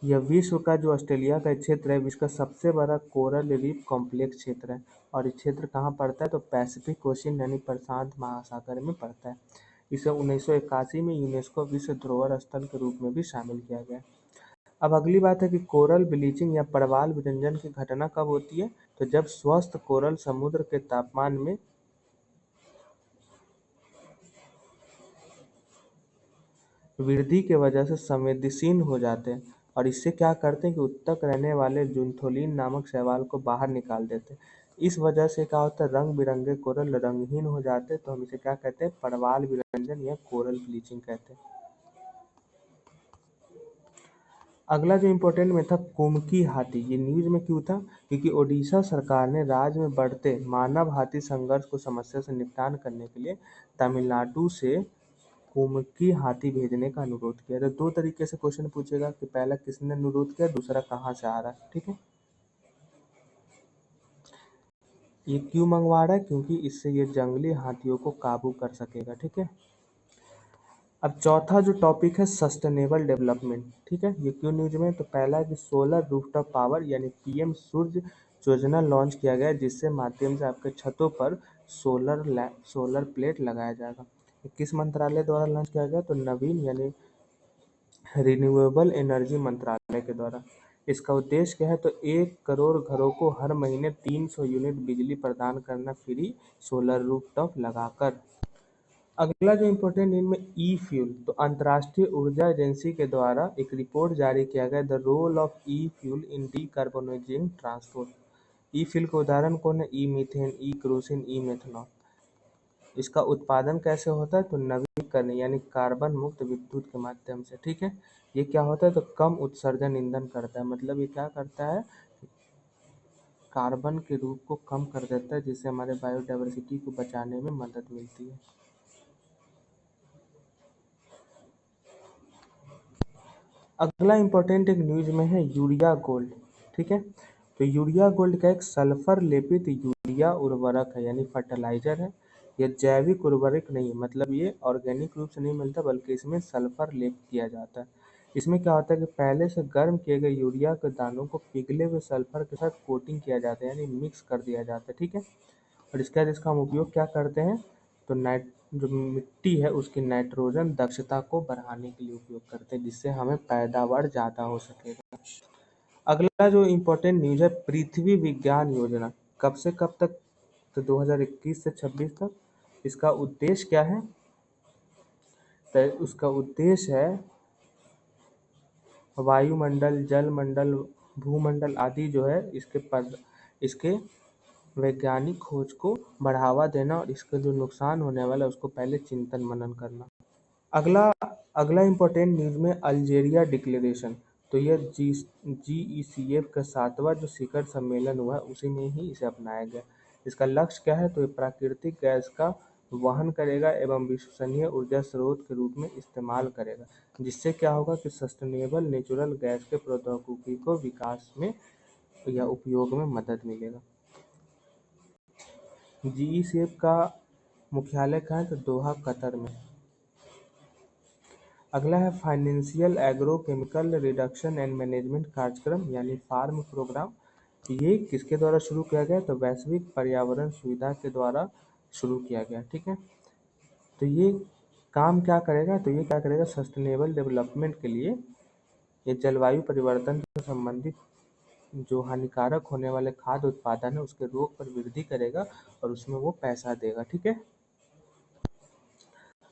यह विश्व का जो ऑस्ट्रेलिया का क्षेत्र है, विश्व का सबसे बड़ा कोरल रीफ कॉम्प्लेक्स क्षेत्र है। और ये क्षेत्र कहाँ पड़ता है? तो पैसिफिक ओशियन यानी प्रशांत महासागर में पड़ता है। इसे 1981 में यूनेस्को विश्व धरोहर स्थल के रूप में भी शामिल किया गया। अब अगली बात है कि कोरल ब्लीचिंग या प्रवाल विरंजन की घटना कब होती है? तो जब स्वस्थ कोरल समुद्र के तापमान में वृद्धि की वजह से संवेदनशील हो जाते हैं, और इससे क्या करते हैं कि उत्तक रहने वाले जुन्थोलिन नामक शैवाल को बाहर निकाल देते हैं। इस वजह से क्या होता है? रंग बिरंगे कोरल रंगहीन हो जाते हैं। तो हम इसे क्या कहते हैं? प्रवाल विरंजन या कोरल ब्लीचिंग कहते हैं। अगला जो इम्पोर्टेंट में था कुमकी हाथी। ये न्यूज में क्यों था? क्योंकि ओडिशा सरकार ने राज्य में बढ़ते मानव हाथी संघर्ष को समस्या से निपटान करने के लिए तमिलनाडु से कुमकी हाथी भेजने का अनुरोध किया। तो 2 तरीके से क्वेश्चन पूछेगा कि पहला किसने अनुरोध किया, दूसरा कहाँ से आ रहा है, ठीक है। ये क्यों मंगवा रहा है? क्योंकि इससे ये जंगली हाथियों को काबू कर सकेगा, ठीक है। अब चौथा जो टॉपिक है सस्टेनेबल डेवलपमेंट, ठीक है। ये क्यों न्यूज में? तो पहला है कि सोलर रूफटॉप पावर यानी PM सूर्य योजना लॉन्च किया गया है, जिससे माध्यम से आपके छतों पर सोलर प्लेट लगाया जाएगा। ये किस मंत्रालय द्वारा लॉन्च किया गया? तो नवीन यानी रिन्यूएबल एनर्जी मंत्रालय के द्वारा। इसका उद्देश्य क्या है? तो 1 करोड़ घरों को हर महीने 300 यूनिट बिजली प्रदान करना फ्री सोलर रूफटॉप लगाकर। अगला जो इम्पोर्टेंट इनमें ई फ्यूल। तो अंतर्राष्ट्रीय ऊर्जा एजेंसी के द्वारा एक रिपोर्ट जारी किया गया, the role of e fuel in decarbonising transport. E fuel के उदाहरण कौन है? E methane, e kerosene, e methanol. इसका उत्पादन कैसे होता है? तो नवीकरण यानी कार्बन मुक्त विद्युत के माध्यम से, ठीक है। ये क्या होता है? तो कम उत्सर्जन ईंधन करता है। मतलब ये क्या करता है? कार्बन के रूप को कम कर देता है, जिससे हमारे बायोडायवर्सिटी को बचाने में मदद मिलती है। अगला इम्पोर्टेंट एक न्यूज में है यूरिया गोल्ड। ठीक है, तो यूरिया गोल्ड का एक सल्फर लेपित यूरिया उर्वरक है, यानी फर्टिलाइजर है। यह जैविक उर्वरक नहीं है, मतलब ये ऑर्गेनिक रूप से नहीं मिलता, बल्कि इसमें सल्फर लेप किया जाता है। इसमें क्या होता है कि पहले से गर्म किए गए यूरिया के दानों को पिघले हुए सल्फर के साथ कोटिंग किया जाता है, यानी मिक्स कर दिया जाता है। ठीक है, और इसके बाद इसका हम उपयोग क्या करते हैं, तो जो मिट्टी है उसकी नाइट्रोजन दक्षता को बढ़ाने के लिए उपयोग करते हैं, जिससे हमें पैदावार ज़्यादा हो सकेगा। अगला जो इम्पोर्टेंट न्यूज है, पृथ्वी विज्ञान योजना कब से कब तक, तो 2021 से 26 तक। इसका उद्देश्य क्या है, तो उसका उद्देश्य है वायुमंडल, जलमंडल, भूमंडल आदि जो है इसके वैज्ञानिक खोज को बढ़ावा देना, और इसका जो नुकसान होने वाला है उसको पहले चिंतन मनन करना। अगला अगला इम्पोर्टेंट न्यूज में अल्जेरिया डिक्लेरेशन। तो यह GECF का 7वां जो शिखर सम्मेलन हुआ है, उसी में ही इसे अपनाया गया। इसका लक्ष्य क्या है, तो ये प्राकृतिक गैस का वहन करेगा एवं विश्वसनीय ऊर्जा स्रोत के रूप में इस्तेमाल करेगा, जिससे क्या होगा कि सस्टेनेबल नेचुरल गैस के प्रौद्योगिकी को विकास में या उपयोग में मदद मिलेगा। GECF का मुख्यालय कहाँ है, तो दोहा कतर में। अगला है financial agro chemical reduction and management कार्यक्रम, यानी फार्म प्रोग्राम। ये किसके द्वारा शुरू किया गया, तो वैश्विक पर्यावरण सुविधा के द्वारा शुरू किया गया। ठीक है, तो ये काम क्या करेगा, तो ये क्या करेगा, सस्टेनेबल डेवलपमेंट के लिए ये जलवायु परिवर्तन से संबंधित जो हानिकारक होने वाले खाद्य उत्पादन है उसके रोग पर वृद्धि करेगा और उसमें वो पैसा देगा। ठीक है,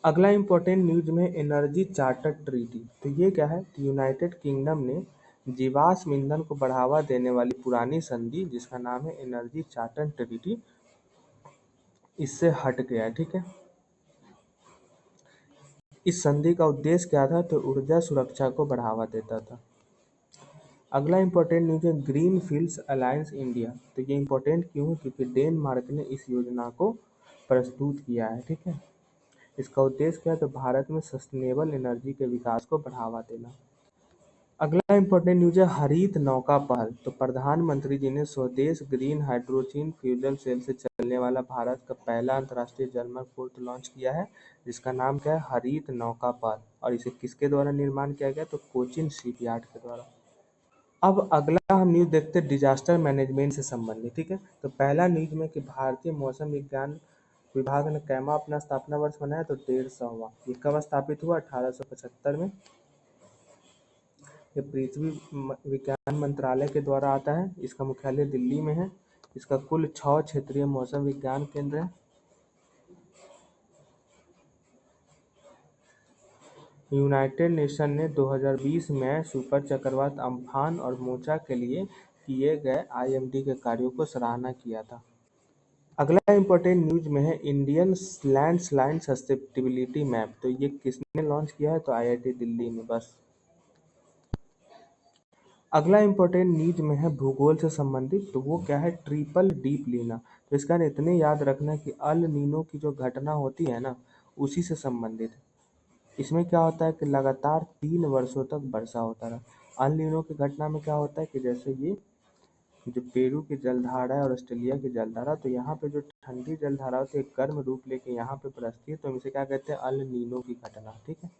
अगला इम्पोर्टेंट न्यूज में एनर्जी चार्टर ट्रीटी। तो ये क्या है, तो यूनाइटेड किंगडम ने जीवाश्म ईंधन को बढ़ावा देने वाली पुरानी संधि जिसका नाम है एनर्जी चार्टर ट्रीटी, इससे हट गया है। ठीक है, इस संधि का उद्देश्य क्या था, तो ऊर्जा सुरक्षा को बढ़ावा देता था। अगला इम्पोर्टेंट न्यूज है ग्रीन फील्ड्स अलायंस इंडिया। तो ये इम्पोर्टेंट क्यों है, क्योंकि डेनमार्क ने इस योजना को प्रस्तुत किया है। ठीक है, इसका उद्देश्य क्या है, तो भारत में सस्टेनेबल एनर्जी के विकास को बढ़ावा देना। अगला इम्पोर्टेंट न्यूज है हरित नौका पहल। तो प्रधानमंत्री जी ने स्वदेश ग्रीन हाइड्रोजन फ्यूजल सेल से चलने वाला भारत का पहला अंतर्राष्ट्रीय जलमार्ग पोर्ट लॉन्च किया है, जिसका नाम क्या है, हरित नौका पहल। और इसे किसके द्वारा निर्माण किया गया, तो कोचिन शिपयार्ड के द्वारा। अब अगला हम न्यूज देखते हैं डिजास्टर मैनेजमेंट से संबंधित। ठीक है, तो पहला न्यूज में कि भारतीय मौसम विज्ञान विभाग ने कैमा अपना स्थापना वर्ष मनाया, तो 150वां। ये कब स्थापित हुआ, 1875 में। ये पृथ्वी विज्ञान मंत्रालय के द्वारा आता है, इसका मुख्यालय दिल्ली में है। इसका कुल 6 क्षेत्रीय मौसम विज्ञान केंद्र है। यूनाइटेड नेशन ने 2020 में सुपर चक्रवात अम्फान और मोचा के लिए किए गए IMD के कार्यों को सराहना किया था। अगला इम्पोर्टेंट न्यूज में है इंडियन लैंडस्लाइड सस्टेनेबिलिटी मैप। तो ये किसने लॉन्च किया है, तो IIT दिल्ली में। बस अगला इम्पोर्टेंट न्यूज में है भूगोल से संबंधित। तो वो क्या है, ट्रिपल डीप लीना। तो इसका इतने याद रखना कि अल नीनो की जो घटना होती है ना, उसी से संबंधित है। इसमें क्या होता है कि लगातार 3 वर्षों तक वर्षा होता रहा। अल नीनो की घटना में क्या होता है कि जैसे ये जो पेरू की जलधारा है और ऑस्ट्रेलिया की जलधारा, तो यहाँ पे जो ठंडी जलधारा होती है गर्म रूप लेके यहाँ पे बरसती है, तो इसे क्या कहते हैं, अल नीनो की घटना। ठीक है,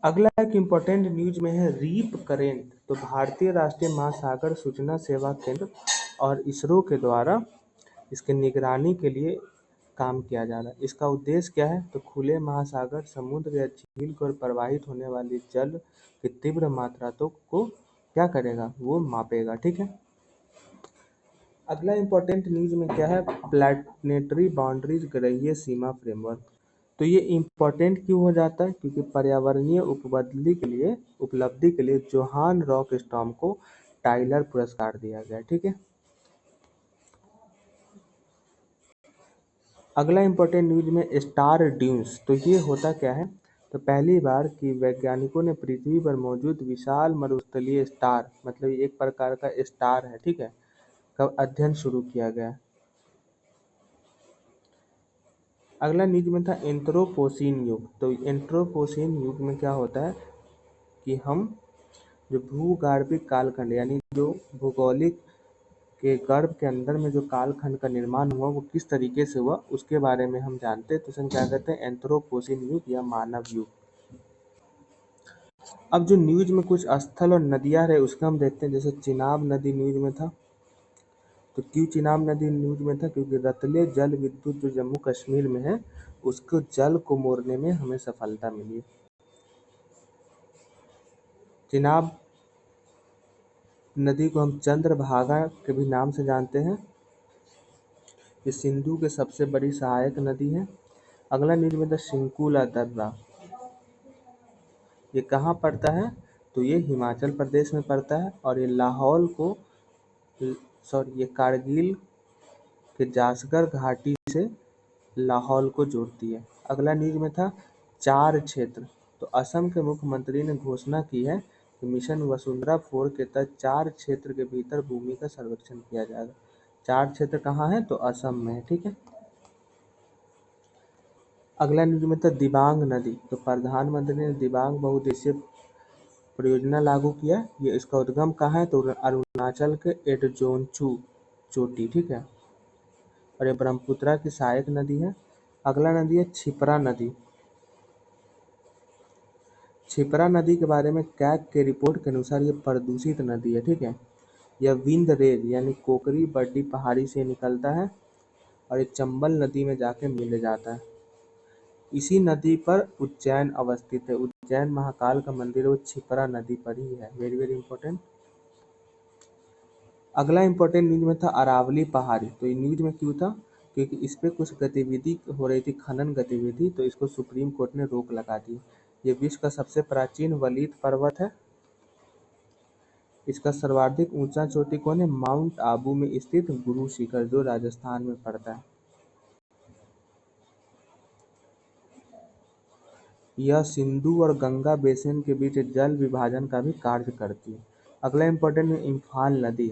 अगला एक इम्पोर्टेंट न्यूज में है रीप करेंट। तो भारतीय राष्ट्रीय महासागर सूचना सेवा केंद्र और इसरो के द्वारा इसके निगरानी के लिए काम किया जा रहा है। इसका उद्देश्य क्या है, तो खुले महासागर, समुद्र या झील को प्रवाहित होने वाली जल की तीव्र मात्रा को क्या करेगा, वो मापेगा। ठीक है, अगला इम्पोर्टेंट न्यूज में क्या है, प्लैनेटरी बाउंड्रीज ग्रहीय सीमा फ्रेमवर्क। तो ये इम्पोर्टेंट क्यों हो जाता है, क्योंकि पर्यावरणीय उपलब्धि के लिए जोहान रॉक स्टॉर्म को टाइलर पुरस्कार दिया गया। ठीक है, अगला इम्पोर्टेंट न्यूज में स्टार ड्यून्स। तो ये होता क्या है, तो पहली बार कि वैज्ञानिकों ने पृथ्वी पर मौजूद विशाल मरुस्थलीय स्टार, मतलब एक प्रकार का स्टार है, ठीक है, का अध्ययन शुरू किया गया। अगला न्यूज में था एंथ्रोपोसीन युग। तो एंथ्रोपोसीन युग में क्या होता है कि हम जो भूगर्भिक कालखंड यानी जो भूगोलिक के गर्भ के अंदर में जो कालखंड का निर्माण हुआ वो किस तरीके से हुआ उसके बारे में हम जानते हैं, तो इसे हम क्या कहते हैं, एंथ्रोपोसीन युग या मानव युग। अब जो न्यूज में कुछ स्थल और नदियां रहे उसका हम देखते हैं। जैसे चिनाब नदी न्यूज में था। तो क्यों चिनाब नदी न्यूज में था? क्योंकि रतले जल विद्युत जो जम्मू कश्मीर में है उसको जल को मोड़ने में हमें सफलता मिली है। चिनाब नदी को हम चंद्रभागा के भी नाम से जानते हैं। ये सिंधु के सबसे बड़ी सहायक नदी है। अगला न्यूज में था सिंकुला दर्रा। ये कहाँ पड़ता है? तो ये हिमाचल प्रदेश में पड़ता है और ये लाहौल को ये कारगिल के जासकर घाटी से लाहौल को जोड़ती है। अगला न्यूज में था चार क्षेत्र। तो असम के मुख्यमंत्री ने घोषणा की है कि मिशन वसुंधरा 4 के तहत 4 क्षेत्र के भीतर भूमि का सर्वेक्षण किया जाएगा। 4 क्षेत्र कहाँ है? तो असम में है। ठीक है। अगला न्यूज में था दिबांग नदी। तो प्रधानमंत्री ने दिबांग बहुउद्देशीय परियोजना लागू किया। ये इसका उद्गम कहाँ है? तो अरुणाचल के एडजोंचू चोटी। ठीक है। और ये ब्रह्मपुत्रा की सहायक नदी है। अगला नदी है छिपरा नदी। छिपरा नदी के बारे में कैग के रिपोर्ट के अनुसार ये प्रदूषित नदी है। ठीक है। यह विंद रेज यानी कोकरी बड्डी पहाड़ी से निकलता है और ये चंबल नदी में जाके मिल जाता है। इसी नदी पर उज्जैन अवस्थित है। उज्जैन महाकाल का मंदिर वो छिपरा नदी पर ही है। Very very important. अगला इंपॉर्टेंट न्यूज में था अरावली पहाड़ी। तो ये न्यूज में क्यों था? क्योंकि इस पे कुछ गतिविधि हो रही थी, खनन गतिविधि, तो इसको सुप्रीम कोर्ट ने रोक लगा दी। ये विश्व का सबसे प्राचीन वलित पर्वत है। इसका सर्वाधिक ऊंचा चोटी कौन है? माउंट आबू में स्थित गुरु शिखर जो राजस्थान में पड़ता है। यह सिंधु और गंगा बेसिन के बीच जल विभाजन का भी कार्य करती है। अगला इंपॉर्टेंट है इम्फाल नदी।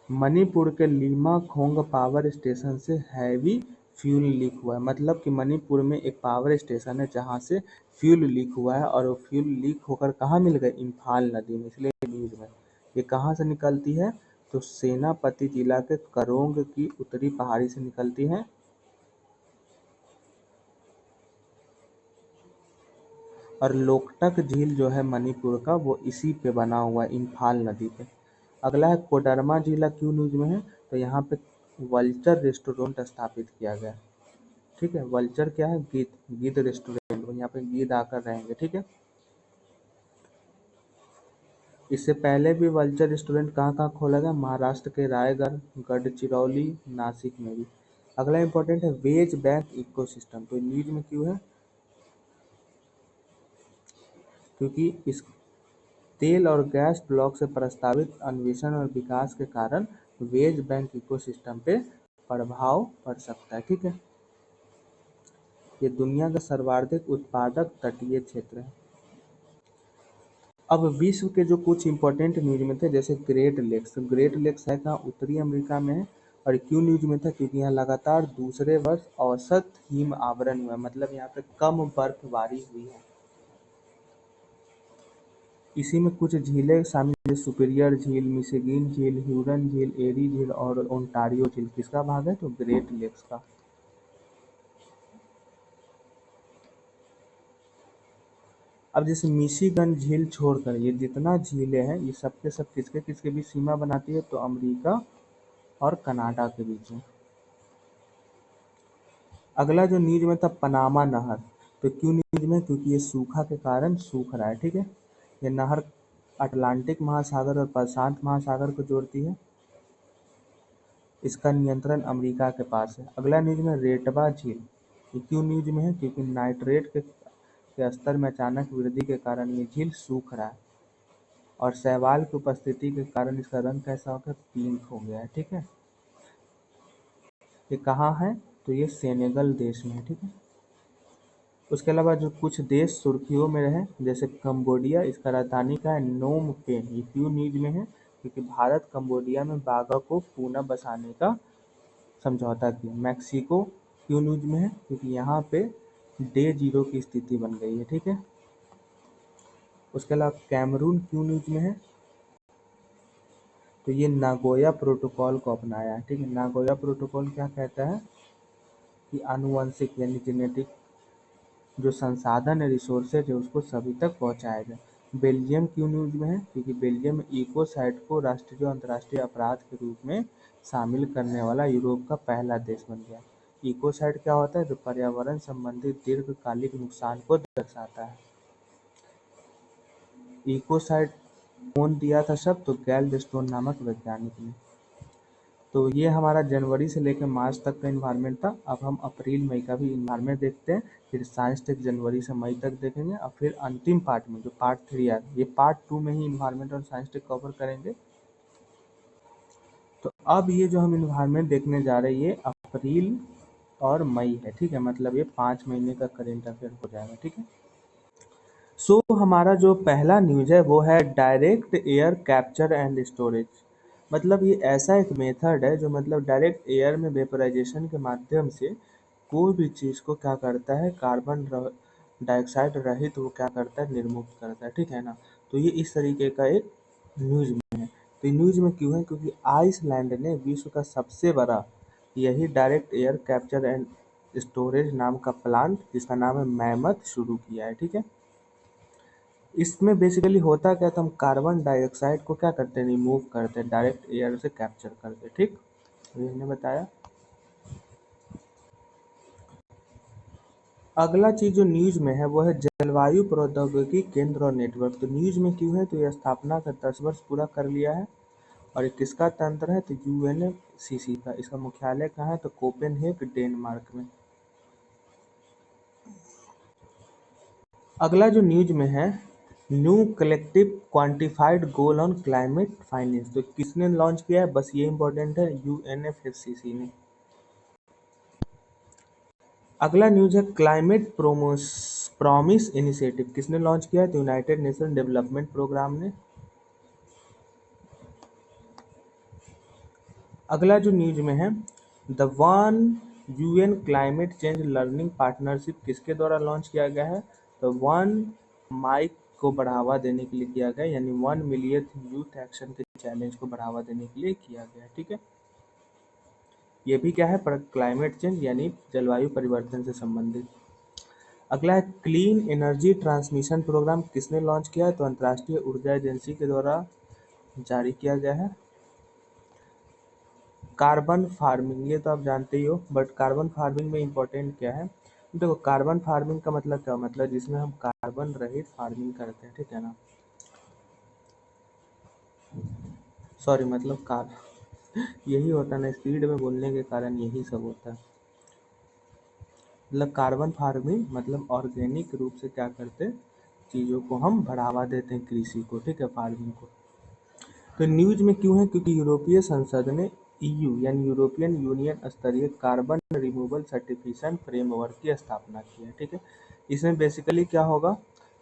मणिपुर के लीमाखोंग पावर स्टेशन से हैवी फ्यूल लीक हुआ है। मतलब कि मणिपुर में एक पावर स्टेशन है जहाँ से फ्यूल लीक हुआ है और वो फ्यूल लीक होकर कहाँ मिल गए? इम्फाल नदी में। इसलिए न्यूज में ये कहाँ से निकलती है? तो सेनापति जिला के करोंग की उत्तरी पहाड़ी से निकलती है। और लोकटक झील जो है मणिपुर का वो इसी पे बना हुआ है, इम्फाल नदी पे। अगला है कोडरमा जिला क्यों न्यूज में है? तो यहाँ पे वल्चर रेस्टोरेंट स्थापित किया गया। ठीक है। वल्चर क्या है? गिद्ध। गिद्ध रेस्टोरेंट, यहाँ पे गिद्ध आकर रहेंगे। ठीक है। इससे पहले भी वल्चर रेस्टोरेंट कहाँ कहाँ खोला गया? महाराष्ट्र के रायगढ़, गढ़चिरौली, नासिक में भी। अगला इंपॉर्टेंट है वेज बैंक इकोसिस्टम। तो न्यूज में क्यों है? क्योंकि इस तेल और गैस ब्लॉक से प्रस्तावित अन्वेषण और विकास के कारण वेज बैंक इकोसिस्टम पे प्रभाव पड़ सकता है। ठीक है। ये दुनिया का सर्वाधिक उत्पादक तटीय क्षेत्र है। अब विश्व के जो कुछ इंपॉर्टेंट न्यूज में थे जैसे ग्रेट लेक्स। ग्रेट लेक्स है कहाँ? उत्तरी अमेरिका में है। और क्यों न्यूज में था? क्योंकि यहाँ लगातार दूसरे वर्ष औसत हिम आवरण हुआ है। मतलब यहाँ पे कम बर्फबारी हुई है। इसी में कुछ झीलें शामिल हैं, सुपीरियर झील, मिशिगन झील, ह्यूरन झील, एरी झील और ओंटारियो झील। किसका भाग है? तो ग्रेट लेक्स का। अब जैसे मिशिगन झील छोड़कर ये जितना झीलें हैं ये सब के सब किसके किसके बीच सीमा बनाती है? तो अमेरिका और कनाडा के बीच में। अगला जो न्यूज में था पनामा नहर। तो क्यों न्यूज में? क्योंकि ये सूखा के कारण सूख रहा है। ठीक है। ये नहर अटलांटिक महासागर और प्रशांत महासागर को जोड़ती है। इसका नियंत्रण अमेरिका के पास है। अगला न्यूज में रेटबा झील। ये क्यों न्यूज में है? क्योंकि नाइट्रेट के स्तर में अचानक वृद्धि के कारण ये झील सूख रहा है और शैवाल की उपस्थिति के कारण इसका रंग कैसा हो गया? पिंक हो गया है। ठीक है। ये कहाँ है? तो ये सेनेगल देश में है। ठीक है। उसके अलावा जो कुछ देश सुर्खियों में रहे जैसे कंबोडिया, इसका राजधानी का है नोम पेन। ये क्यों न्यूज में है? क्योंकि भारत कंबोडिया में बाघ को पुनः बसाने का समझौता किया। मैक्सिको क्यों न्यूज में है? क्योंकि यहाँ पे डे 0 की स्थिति बन गई है, ठीक है। उसके अलावा कैमरून क्यों न्यूज में है? तो ये नागोया प्रोटोकॉल को अपनाया है, ठीक है। नागोया प्रोटोकॉल क्या कहता है कि आनुवंशिक यानी जेनेटिक जो संसाधन है, रिसोर्सेज है, उसको सभी तक पहुंचाया जाए। बेल्जियम क्यों न्यूज में है? क्योंकि बेल्जियम इकोसाइड को राष्ट्रीय और अंतर्राष्ट्रीय अपराध के रूप में शामिल करने वाला यूरोप का पहला देश बन गया। इकोसाइड क्या होता है? जो पर्यावरण संबंधित दीर्घकालिक नुकसान को दर्शाता है। इकोसाइड कौन दिया था शब्द? तो गैल्डस्टोन नामक वैज्ञानिक ने। तो ये हमारा जनवरी से लेकर मार्च तक का इन्वायरमेंट था। अब हम अप्रैल मई का भी इन्वायरमेंट देखते हैं, फिर साइंस टेक जनवरी से मई तक देखेंगे, और फिर अंतिम पार्ट में जो पार्ट 3 है, ये पार्ट 2 में ही इन्वायरमेंट और साइंस टेक कवर करेंगे। तो अब ये जो हम इन्वायरमेंट देखने जा रहे हैं, ये अप्रैल और मई है, ठीक है। मतलब ये 5 महीने का करेंट अफेयर हो जाएगा, ठीक है। सो हमारा जो पहला न्यूज है वो है direct air capture and storage. मतलब ये ऐसा एक मेथड है जो मतलब डायरेक्ट एयर में वेपराइजेशन के माध्यम से कोई भी चीज़ को क्या करता है, कार्बन डाइऑक्साइड रहित वो क्या करता है, निर्मुक्त करता है, ठीक है ना। तो ये इस तरीके का एक न्यूज में है। तो न्यूज में क्यों है? क्योंकि आइसलैंड ने विश्व का सबसे बड़ा यही direct air capture and storage नाम का प्लांट, जिसका नाम है मैमथ, शुरू किया है, ठीक है। इसमें बेसिकली होता क्या था, हम कार्बन डाइऑक्साइड को क्या करते हैं, रिमूव करते हैं, डायरेक्ट एयर से कैप्चर करते हैं, ठीक। ये हमने बताया। अगला चीज जो न्यूज में है वो है जलवायु प्रौद्योगिकी केंद्र और नेटवर्क। तो न्यूज में क्यों है? तो यह स्थापना का 10 वर्ष पूरा कर लिया है। और ये किसका तंत्र है? तो यूएनएफसीसी का। इसका मुख्यालय कहाँ है? तो कोपेनहेग, डेनमार्क में। अगला जो न्यूज में है, new collective quantified goal on climate finance. तो किसने लॉन्च किया है? बस ये इंपॉर्टेंट है, यूएनएफसीसी ने। अगला न्यूज है क्लाइमेट प्रॉमिस इनिशिएटिव। किसने लॉन्च किया है? तो यूनाइटेड नेशन डेवलपमेंट प्रोग्राम ने। अगला जो न्यूज में है, the one UN climate change learning partnership किसके द्वारा लॉन्च किया गया है? तो वन माइक को बढ़ावा देने के लिए किया गया, यानी 1 मिलियन यूथ एक्शन के चैलेंज को बढ़ावा देने के लिए किया गया, ठीक है। ये भी क्या है? पर क्लाइमेट चेंज यानी जलवायु परिवर्तन से संबंधित। अगला है क्लीन एनर्जी ट्रांसमिशन प्रोग्राम। किसने लॉन्च किया है? तो अंतर्राष्ट्रीय ऊर्जा एजेंसी के द्वारा जारी किया गया है। कार्बन फार्मिंग, ये तो आप जानते ही हो, बट कार्बन फार्मिंग में इम्पोर्टेंट क्या है? देखो, कार्बन फार्मिंग का मतलब क्या? मतलब जिसमें हम कार्बन रहित फार्मिंग करते हैं, ठीक है ना। सॉरी, मतलब कार यही होता है ना, स्पीड में बोलने के कारण यही सब होता है। मतलब कार्बन फार्मिंग मतलब ऑर्गेनिक रूप से क्या करते हैं, चीज़ों को हम बढ़ावा देते हैं, कृषि को, ठीक है, फार्मिंग को। तो न्यूज में क्यों है? क्योंकि यूरोपीय संसद ने ईयू यानी यूरोपियन यूनियन स्तरीय कार्बन रिमूवल सर्टिफिकेशन फ्रेमवर्क की स्थापना की है, ठीक है। इसमें बेसिकली क्या होगा?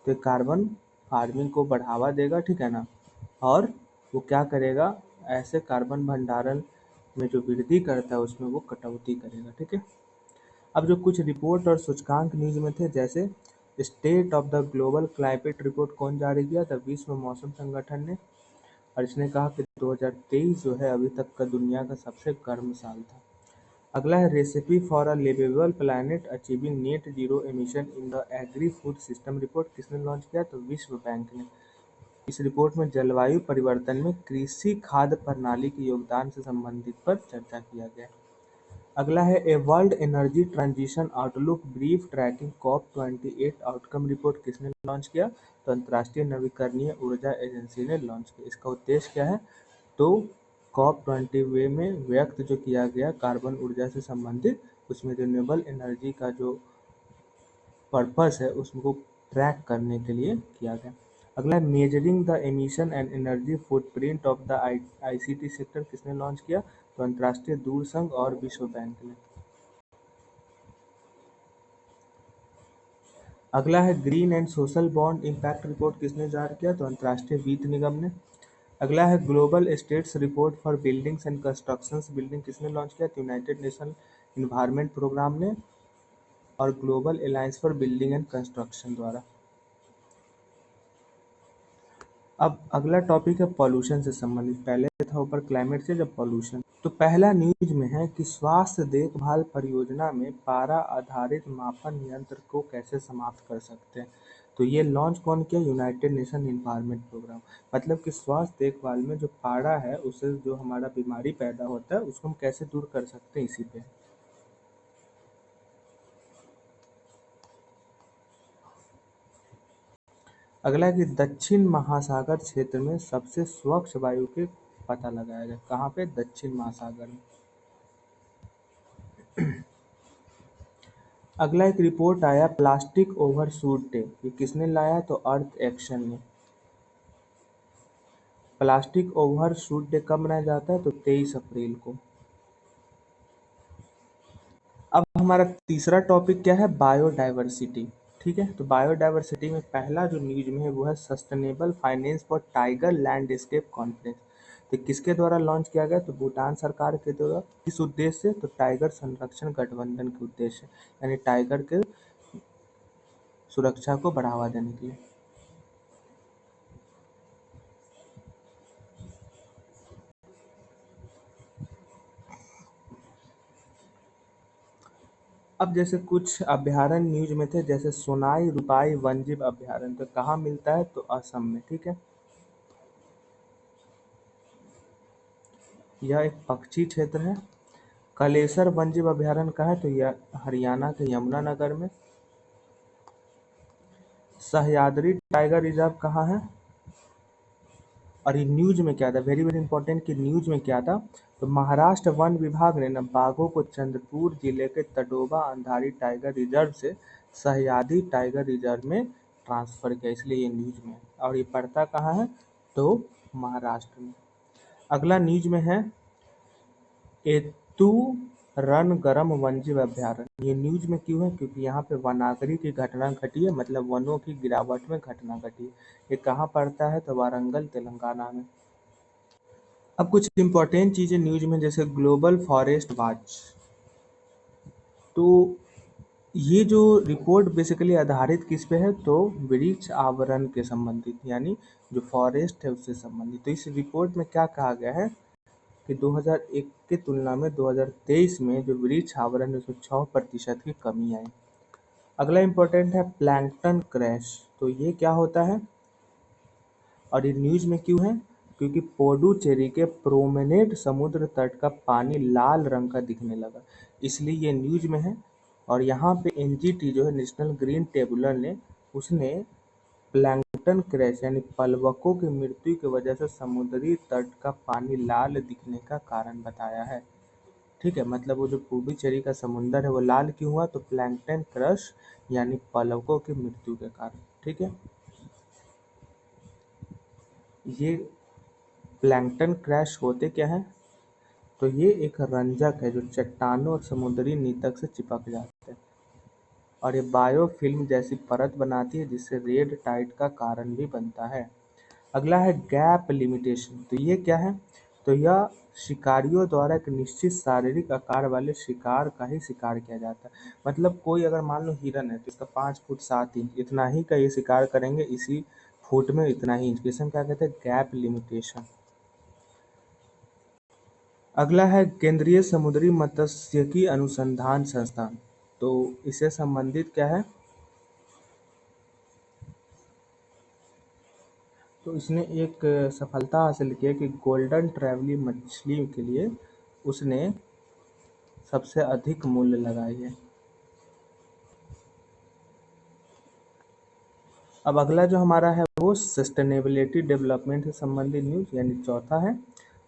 तो कार्बन फार्मिंग को बढ़ावा देगा, ठीक है ना, और वो क्या करेगा, ऐसे कार्बन भंडारण में जो वृद्धि करता है उसमें वो कटौती करेगा, ठीक है। अब जो कुछ रिपोर्ट और सूचकांक न्यूज में थे, जैसे state of the global climate report कौन जारी किया था? विश्व मौसम संगठन ने। और इसने कहा कि 2023 जो है अभी तक का दुनिया का सबसे गर्म साल था। अगला है recipe for a liveable planet achieving net zero emission in the agri food system report. किसने लॉन्च किया? तो विश्व बैंक ने। इस रिपोर्ट में जलवायु परिवर्तन में कृषि खाद्य प्रणाली के योगदान से संबंधित पर चर्चा किया गया। अगला है a world energy transition outlook brief tracking COP28 outcome report. किसने लॉन्च किया? तो अंतर्राष्ट्रीय नवीकरणीय ऊर्जा एजेंसी ने लॉन्च किया। इसका उद्देश्य क्या है? तो COP20 में व्यक्त जो किया गया कार्बन ऊर्जा से संबंधित, उसमें रिन्यूएबल एनर्जी का जो पर्पस है उसको ट्रैक करने के लिए किया गया। अगला है measuring the emission and energy footprint of the ICT sector. किसने लॉन्च किया? तो अंतर्राष्ट्रीय दूरसंघ और विश्व बैंक ने। अगला है green and social bond impact report. किसने जारी किया? तो अंतर्राष्ट्रीय वित्त निगम ने। अगला है global status report for buildings and constructions. Building किसने लॉन्च किया? तो यूनाइटेड नेशन इन्वायरमेंट प्रोग्राम ने और global alliance for building and construction द्वारा। अब अगला टॉपिक है पॉल्यूशन से संबंधित। पहले था ऊपर क्लाइमेट से, जब पॉल्यूशन। तो पहला न्यूज में है कि स्वास्थ्य देखभाल परियोजना में पारा आधारित मापन यंत्र को कैसे समाप्त कर सकते हैं। तो ये लॉन्च कौन किया? United Nation environment programme. मतलब कि स्वास्थ्य देखभाल में जो पारा है, उससे जो हमारा बीमारी पैदा होता है उसको हम कैसे दूर कर सकते हैं, इसी पे। अगला है कि दक्षिण महासागर क्षेत्र में सबसे स्वच्छ वायु के पता लगाया जाए। कहाँ पे? दक्षिण महासागर में। अगला एक रिपोर्ट आया प्लास्टिक ओवरशूट डे। ये किसने लाया? तो अर्थ एक्शन ने। प्लास्टिक ओवरशूट डे कब मनाया जाता है? तो 23 अप्रैल को। अब हमारा तीसरा टॉपिक क्या है? बायोडायवर्सिटी। ठीक है, तो बायोडायवर्सिटी में पहला जो न्यूज में है वो है sustainable finance for tiger landscape conference. तो किसके द्वारा लॉन्च किया गया? तो भूटान सरकार के द्वारा। किस उद्देश्य से? तो टाइगर संरक्षण गठबंधन के उद्देश्य, यानी टाइगर के सुरक्षा को बढ़ावा देने के लिए। अब जैसे कुछ अभ्यारण्य न्यूज में थे, जैसे सोनाई रूपाई वन्यजीव अभ्यारण्य, तो कहाँ मिलता है? तो असम में। ठीक है, यह एक पक्षी क्षेत्र है। कलेसर वन्यजीव अभ्यारण्य कहाँ है? तो यह हरियाणा के यमुनानगर में। सह्याद्री टाइगर रिजर्व कहाँ है? और ये न्यूज में क्या था? वेरी वेरी इंपॉर्टेंट कि न्यूज में क्या था। तो महाराष्ट्र वन विभाग ने न बाघों को चंद्रपुर जिले के तडोबा अंधारी टाइगर रिजर्व से सह्याद्री टाइगर रिजर्व में ट्रांसफर किया, इसलिए ये न्यूज में है। और ये पड़ता कहाँ है? तो महाराष्ट्र में। अगला न्यूज में है एतू रन गरम वन्यजीव अभ्यारण्य। ये न्यूज में क्यों है? क्योंकि यहाँ पे वनाग्नि की घटना घटी है, मतलब वनों की गिरावट में घटना घटी है। ये कहाँ पड़ता है? तो वारंगल तेलंगाना में। अब कुछ इम्पोर्टेंट चीजें न्यूज में, जैसे ग्लोबल फॉरेस्ट वॉच। तो ये जो रिपोर्ट बेसिकली आधारित किस पे है? तो वृक्ष आवरण के संबंधित, यानी जो फॉरेस्ट है उससे संबंधित। तो इस रिपोर्ट में क्या कहा गया है कि 2001 की तुलना में 2023 में जो वृक्ष आवरण है उसमें 6% की कमी आई। अगला इम्पोर्टेंट है प्लैंकटन क्रैश। तो ये क्या होता है और ये न्यूज में क्यों है? क्योंकि पुडुचेरी के प्रोमेनेड समुद्र तट का पानी लाल रंग का दिखने लगा, इसलिए ये न्यूज में है। और यहाँ पे एनजीटी जो है, नेशनल ग्रीन ट्रिब्यूनल ने, उसने प्लैंकटन क्रैश यानी प्लवकों की मृत्यु की वजह से समुद्री तट का पानी लाल दिखने का कारण बताया है। ठीक है, मतलब वो जो पुडुचेरी का समुंदर है वो लाल क्यों हुआ? तो प्लैंकटन क्रश यानी प्लवकों की मृत्यु के कारण। ठीक है, ये प्लैंकटन क्रैश होते क्या है? तो ये एक रंजक है जो चट्टानों और समुद्री नीतक से चिपक जाते हैं और ये बायोफिल्म जैसी परत बनाती है, जिससे रेड टाइड का कारण भी बनता है। अगला है गैप लिमिटेशन। तो ये क्या है? तो यह शिकारियों द्वारा एक निश्चित शारीरिक आकार वाले शिकार का ही शिकार किया जाता है। मतलब कोई अगर मान लो हिरन है तो इसका 5 फुट 7 इंच इतना ही का ये शिकार करेंगे, इसी फुट में इतना ही इंच। इसे हम क्या कहते हैं? Gap limitation. अगला है केंद्रीय समुद्री मत्स्यिकी अनुसंधान संस्थान। तो इससे संबंधित क्या है? तो इसने एक सफलता हासिल की है कि गोल्डन ट्रैवली मछली के लिए उसने सबसे अधिक मूल्य लगाई है। अब अगला जो हमारा है वो सस्टेनेबिलिटी डेवलपमेंट से संबंधित न्यूज, यानी चौथा है।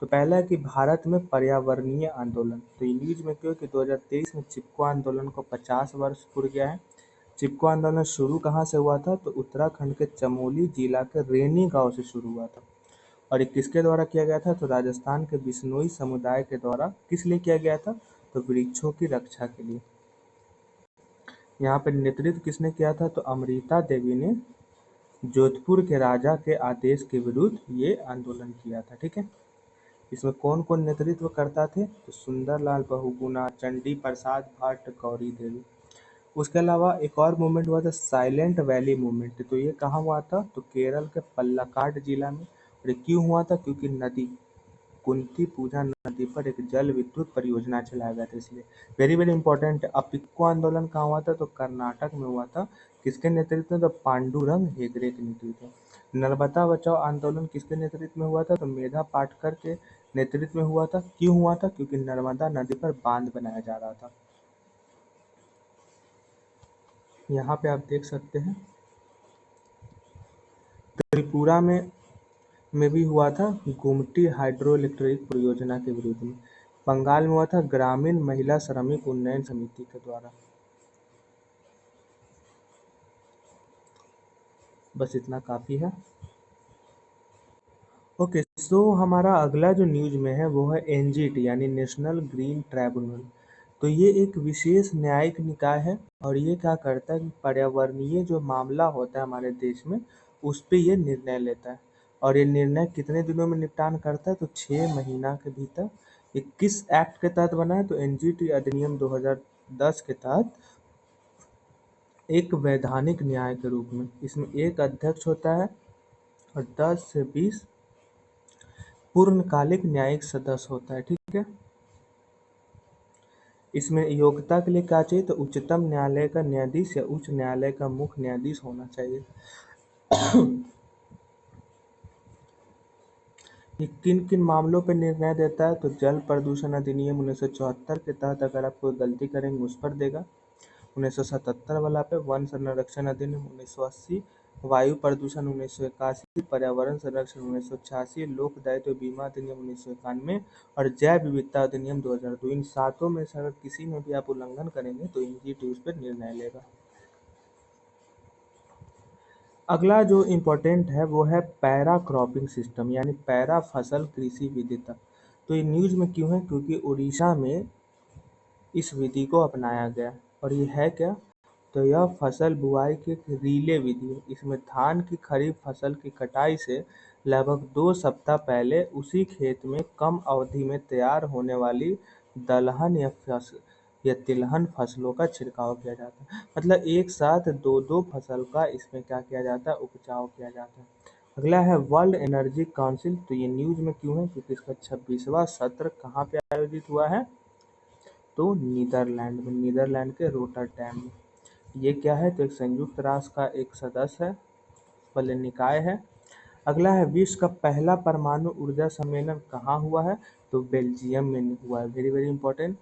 तो पहला है कि भारत में पर्यावरणीय आंदोलन। तो ये न्यूज में क्यों कि 2023 में चिपको आंदोलन को 50 वर्ष पूर गया है। चिपको आंदोलन शुरू कहाँ से हुआ था? तो उत्तराखंड के चमोली जिला के रेनी गांव से शुरू हुआ था। और ये किसके द्वारा किया गया था? तो राजस्थान के बिश्नोई समुदाय के द्वारा। किस लिए किया गया था? तो वृक्षों की रक्षा के लिए। यहाँ पे नेतृत्व किसने किया था? तो अमृता देवी ने जोधपुर के राजा के आदेश के विरुद्ध ये आंदोलन किया था। ठीक है, इसमें कौन कौन नेतृत्व करता थे? तो सुंदरलाल बहुगुणा, चंडी प्रसाद भट्ट, गौरी देवी। उसके अलावा एक और मूवमेंट हुआ था साइलेंट वैली मूवमेंट। तो ये कहाँ हुआ था? तो केरल के पल्लाकाड जिला में। और ये क्यों हुआ था? क्योंकि नदी कुंती पूजा नदी पर एक जल विद्युत परियोजना चलाया गया था, इसलिए वेरी वेरी इंपॉर्टेंट। अपिक्को आंदोलन कहाँ हुआ था? तो कर्नाटक में हुआ था। किसके नेतृत्व में? तो पांडुरंग हेगड़े के नेतृत्व में। नर्मदा बचाओ आंदोलन किसके नेतृत्व में हुआ था? तो मेधा पाटकर के नेतृत्व में हुआ था। क्यों हुआ था? क्योंकि नर्मदा नदी पर बांध बनाया जा रहा था। यहाँ पे आप देख सकते हैं त्रिपुरा में भी हुआ था गुमटी हाइड्रो इलेक्ट्रिक परियोजना के विरोध में। बंगाल में हुआ था ग्रामीण महिला श्रमिक उन्नयन समिति के द्वारा। बस इतना काफी है। ओके, सो हमारा अगला जो न्यूज में है वो है एनजीटी यानी नेशनल ग्रीन ट्राइब्यूनल। तो ये एक विशेष न्यायिक निकाय है और ये क्या करता है कि पर्यावरणीय जो मामला होता है हमारे देश में उस पे ये निर्णय लेता है। और ये निर्णय कितने दिनों में निपटान करता है? तो 6 महीना के भीतर। ये किस एक्ट के तहत बना है? तो एनजीटी अधिनियम 2010 के तहत एक वैधानिक न्याय के रूप में। इसमें एक अध्यक्ष होता है और 10 से 20 पूर्णकालिक न्यायिक सदस्य होता है। ठीक है, इसमें योग्यता के लिए क्या चाहिए? तो उच्चतम न्यायालय का न्यायाधीश या उच्च न्यायालय का मुख्य न्यायाधीश होना चाहिए। ये किन किन मामलों पर निर्णय देता है? तो जल प्रदूषण अधिनियम 1974 के तहत अगर आप कोई गलती करेंगे उस पर देगा। 1977 वाला पे वन संरक्षण अधिनियम 1980, वायु प्रदूषण 1981, पर्यावरण संरक्षण 1986, लोक दायित्व बीमा अधिनियम 1991 और जैव विविधता अधिनियम 2002। इन सातों में से अगर किसी में भी आप उल्लंघन करेंगे तो एनजीटी उस पर निर्णय लेगा। अगला जो इम्पोर्टेंट है वो है पैरा क्रॉपिंग सिस्टम यानी पैरा फसल कृषि विधिता। तो ये न्यूज में क्यों है? क्योंकि उड़ीसा में इस विधि को अपनाया गया। और ये है क्या? तो यह फसल बुआई की एक रिले विधि है। इसमें धान की खरीफ फसल की कटाई से लगभग 2 सप्ताह पहले उसी खेत में कम अवधि में तैयार होने वाली दलहन या तिलहन फसलों का छिड़काव किया जाता है। मतलब एक साथ दो दो फसल का इसमें क्या किया जाता है? उपजाऊ किया जाता है। अगला है वर्ल्ड एनर्जी काउंसिल। तो ये न्यूज में क्यों है? क्योंकि इसका 26वां सत्र कहाँ पे आयोजित हुआ है? तो नीदरलैंड में, नीदरलैंड के रोटरडैम में। ये क्या है? तो एक संयुक्त राष्ट्र का एक सदस्य है, भले निकाय है। अगला है विश्व का पहला परमाणु ऊर्जा सम्मेलन कहाँ हुआ है? तो बेल्जियम में हुआ है। Very very important.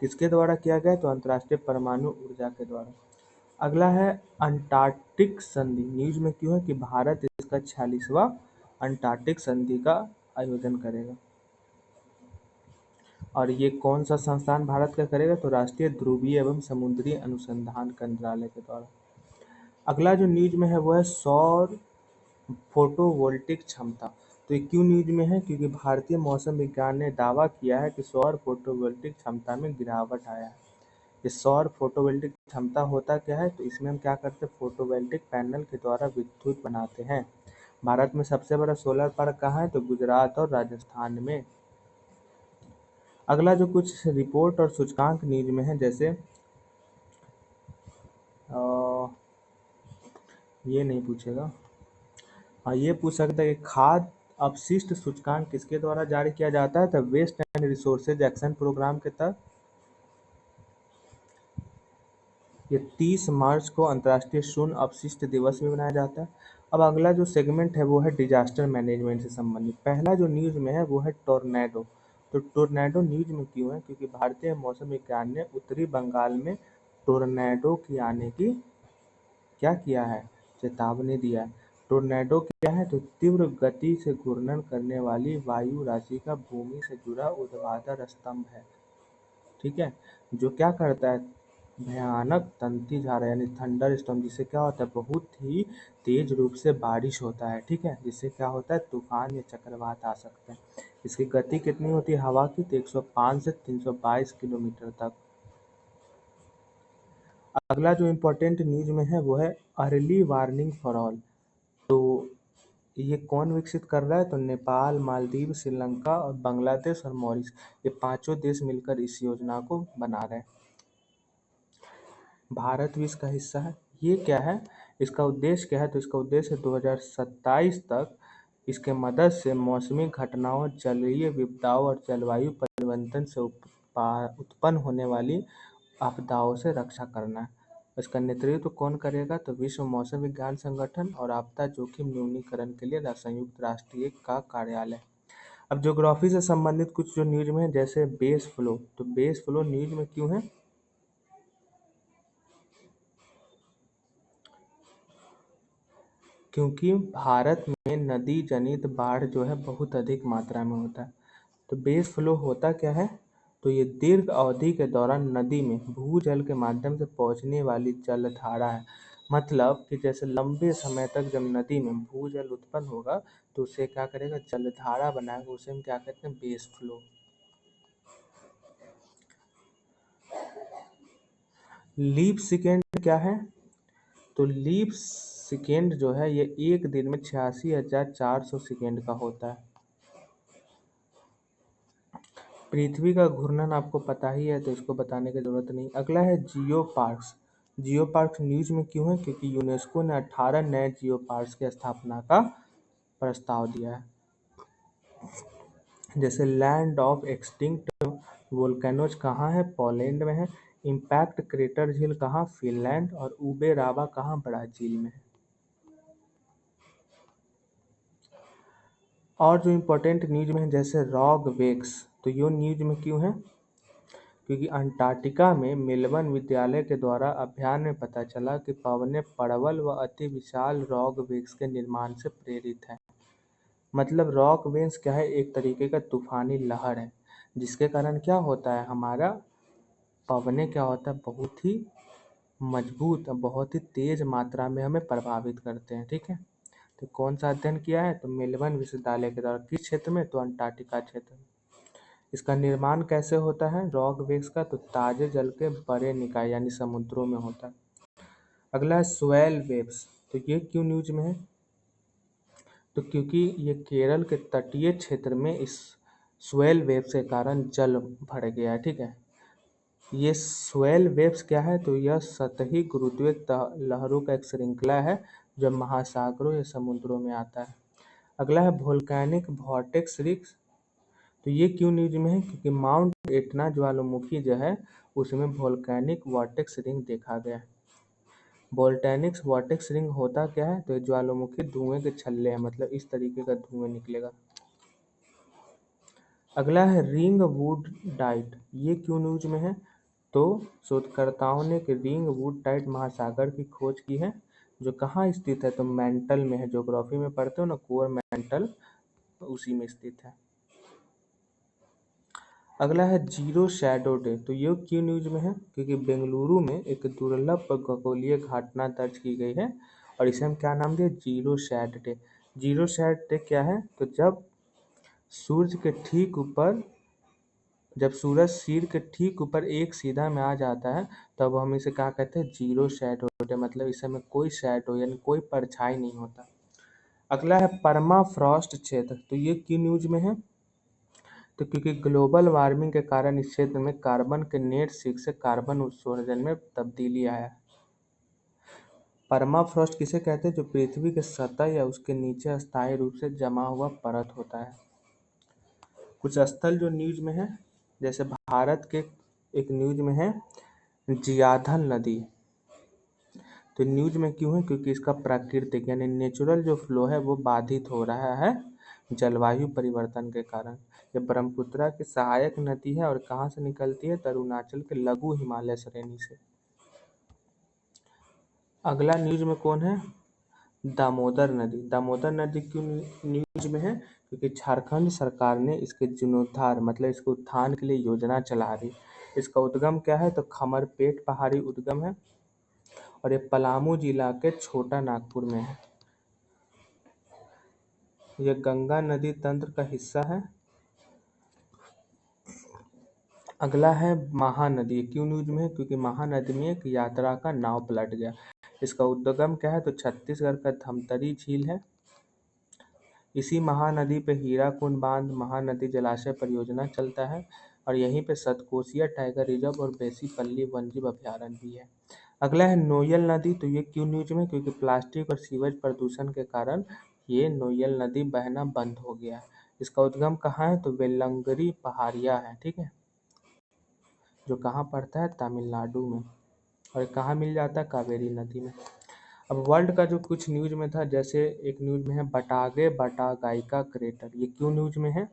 किसके द्वारा किया गया? तो अंतर्राष्ट्रीय परमाणु ऊर्जा के द्वारा। अगला है अंटार्कटिक संधि। न्यूज में क्यों है? कि भारत इसका 46वां अंटार्कटिक संधि का आयोजन करेगा। और ये कौन सा संस्थान भारत का करेगा? तो राष्ट्रीय ध्रुवीय एवं समुद्री अनुसंधान केंद्रालय के द्वारा। अगला जो न्यूज में है वो है सौर फोटोवोल्टिक क्षमता। तो ये क्यों न्यूज में है? क्योंकि भारतीय मौसम विज्ञान ने दावा किया है कि सौर फोटोवोल्टिक क्षमता में गिरावट आया है। ये सौर फोटोवोल्टिक क्षमता होता क्या है? तो इसमें हम क्या करते हैं? फोटोवोल्टिक पैनल के द्वारा विद्युत बनाते हैं। भारत में सबसे बड़ा सोलर पार्क कहाँ है? तो गुजरात और राजस्थान में। अगला जो कुछ रिपोर्ट और सूचकांक न्यूज में है, जैसे ये नहीं पूछेगा, हाँ ये पूछ सकता है कि खाद्य अपशिष्ट सूचकांक किसके द्वारा जारी किया जाता है? तो waste and resources action programme के तहत। ये 30 मार्च को अंतर्राष्ट्रीय शून्य अपशिष्ट दिवस भी मनाया जाता है। अब अगला जो सेगमेंट है वो है डिजास्टर मैनेजमेंट से संबंधित। पहला जो न्यूज में है वो है टोर्नेडो। तो टोर्नेडो न्यूज में क्यों है? क्योंकि भारतीय मौसम विज्ञान ने उत्तरी बंगाल में टोर्नेडो की आने की क्या किया है? चेतावनी दिया है। टोर्नेडो क्या है? तो तीव्र गति से घूर्णन करने वाली वायु राशि का भूमि से जुड़ा ऊर्ध्वाधर स्तंभ है। ठीक है, जो क्या करता है? भयानक तंतीधारा यानी थंडर स्टॉर्म, जिससे क्या होता है? बहुत ही तेज रूप से बारिश होता है। ठीक है, जिससे क्या होता है? तूफान या चक्रवात आ सकते हैं। इसकी गति कितनी होती है हवा की? तो 105 से 322 किलोमीटर तक। अगला जो इम्पोर्टेंट न्यूज में है वो है अर्ली वार्निंग फॉर ऑल। तो ये कौन विकसित कर रहा है? तो नेपाल, मालदीव, श्रीलंका और बांग्लादेश और मॉरिस, ये पांचों देश मिलकर इस योजना को बना रहे हैं। भारत भी इसका हिस्सा है। ये क्या है? इसका उद्देश्य क्या है? तो इसका उद्देश्य 2027 तक इसके मदद से मौसमी घटनाओं, जलीय विपदाओं और जलवायु परिवर्तन से उत्पन्न होने वाली आपदाओं से रक्षा करना है। इसका नेतृत्व कौन करेगा? तो विश्व मौसम विज्ञान संगठन और आपदा जोखिम न्यूनीकरण के लिए संयुक्त राष्ट्र का कार्यालय। अब ज्योग्राफी से संबंधित कुछ जो न्यूज में है, जैसे बेस फ्लो। तो बेस फ्लो न्यूज में क्यों है? क्योंकि भारत में नदी जनित बाढ़ जो है बहुत अधिक मात्रा में होता है। तो बेस फ्लो होता क्या है? तो ये दीर्घ अवधि के दौरान नदी में भूजल के माध्यम से पहुंचने वाली जलधारा है। मतलब कि जैसे लंबे समय तक जब नदी में भूजल उत्पन्न होगा तो उसे क्या करेगा? जलधारा बनाएगा। उसे हम क्या कहते हैं? Base flow. लीप सेकेंड क्या है? तो लीप सेकेंड जो है ये एक दिन में 86,400 सेकेंड का होता है। पृथ्वी का घूर्णन आपको पता ही है, तो इसको बताने की जरूरत नहीं। अगला है जियो पार्क्स। जियो पार्क्स न्यूज में क्यों है? क्योंकि यूनेस्को ने 18 नए जियो पार्क्स की स्थापना का प्रस्ताव दिया है। जैसे लैंड ऑफ एक्सटिंक्ट वोल्केनोज कहाँ है? पोलैंड में है। इम्पैक्ट क्रेटर झील कहाँ? फिनलैंड। और उबे राबा कहाँ? ब्राजील में है। और जो इम्पोर्टेंट न्यूज में है, जैसे रॉक वेक्स। तो ये न्यूज में क्यों है? क्योंकि अंटार्कटिका में मेलबर्न विद्यालय के द्वारा अभियान में पता चला कि पवनें प्रबल व अति विशाल रॉक वेव्स के निर्माण से प्रेरित है। मतलब रॉक वेव्स क्या है? एक तरीके का तूफानी लहर है, जिसके कारण क्या होता है? हमारा पवनें क्या होता है? बहुत ही मजबूत, बहुत ही तेज मात्रा में हमें प्रभावित करते हैं। ठीक है, तो कौन सा अध्ययन किया है? तो मेलबर्न विश्वविद्यालय के द्वारा। किस क्षेत्र में? तो अंटार्कटिका क्षेत्र में। इसका निर्माण कैसे होता है रॉक वेव्स का? तो ताजे जल के बड़े निकाय यानी समुद्रों में होता है। अगला है स्वेल वेव्स। तो ये क्यों न्यूज में है? तो क्योंकि ये केरल के तटीय क्षेत्र में इस स्वेल वेव्स के कारण जल भर गया है। ठीक है, ये स्वेल वेव्स क्या है? तो यह सतही गुरुत्वीय लहरों का एक श्रृंखला है जो महासागरों या समुद्रों में आता है। अगला है वोल्केनिक वॉर्टेक्स रिंग्स। तो ये क्यों न्यूज में है? क्योंकि माउंट एटना ज्वालामुखी जो है उसमें वोल्केनिक वॉर्टेक्स रिंग देखा गया है। वोल्केनिक वॉर्टेक्स रिंग होता क्या है? तो ये ज्वालामुखी धुएं के छल्ले हैं, मतलब इस तरीके का धुएं निकलेगा। अगला है रिंग वुड डाइट। ये क्यों न्यूज में है? तो शोधकर्ताओं ने रिंग वुड डाइट महासागर की खोज की है, जो कहाँ स्थित है? तो मेंटल में है। ज्योग्राफी में पढ़ते हो ना, कोर मेंटल, उसी में स्थित है। अगला है जीरो शैडो डे। तो ये क्यों न्यूज में है? क्योंकि बेंगलुरु में एक दुर्लभ खगोलीय घटना दर्ज की गई है और इसे हम क्या नाम दिए? Zero shadow day. Zero shadow day क्या है? तो सूर्य के ठीक ऊपर जब सूरज सिर के ठीक ऊपर एक सीधा में आ जाता है तब हम इसे क्या कहते हैं? Zero shadow day. मतलब इस समय कोई शैडो यानी कोई परछाई नहीं होता। अगला है परमाफ्रॉस्ट क्षेत्र। तो ये क्यों न्यूज में है? तो क्योंकि ग्लोबल वार्मिंग के कारण इस क्षेत्र में कार्बन के नेट सिंक से कार्बन उत्सर्जन में तब्दीली आया है। परमाफ्रॉस्ट किसे कहते हैं? जो पृथ्वी के सतह या उसके नीचे अस्थायी रूप से जमा हुआ परत होता है। कुछ स्थल जो न्यूज में है, जैसे भारत के एक न्यूज में है जियाधल नदी। तो न्यूज में क्यों है? क्योंकि इसका प्राकृतिक यानी नेचुरल जो फ्लो है वो बाधित हो रहा है जलवायु परिवर्तन के कारण। ये ब्रह्मपुत्र की सहायक नदी है और कहाँ से निकलती है? तो अरुणाचल के लघु हिमालय श्रेणी से। अगला न्यूज में कौन है? दामोदर नदी। दामोदर नदी क्यों न्यूज में है? क्योंकि झारखंड सरकार ने इसके जीर्णोद्धार मतलब इसके उत्थान के लिए योजना चला रही। इसका उद्गम क्या है? तो खमरपेट पहाड़ी उद्गम है और ये पलामू जिला के छोटा नागपुर में है। यह गंगा नदी तंत्र का हिस्सा है। अगला है महानदी। क्यों न्यूज में है? क्योंकि महानदी में एक यात्रा का नाव पलट गया। इसका उद्गम क्या है? तो छत्तीसगढ़ का धमतरी झील है। इसी महानदी पे हीराकुंड बांध, महानदी जलाशय परियोजना चलता है और यहीं पे सतकोसिया टाइगर रिजर्व और बेसीपल्ली वन्यजीव अभयारण्य भी है। अगला है नोयल नदी। तो ये क्यों न्यूज में? क्योंकि प्लास्टिक और सीवेज प्रदूषण के कारण ये नोयल नदी बहना बंद हो गया है। इसका उद्गम कहाँ है? तो वेल्लंगरी पहाड़िया है, ठीक है, जो कहाँ पड़ता है? तमिलनाडु में। और ये कहाँ मिल जाता है? कावेरी नदी में। अब वर्ल्ड का जो कुछ न्यूज में था, जैसे एक न्यूज में है बटागे बटागाइका क्रेटर। ये क्यों न्यूज में है?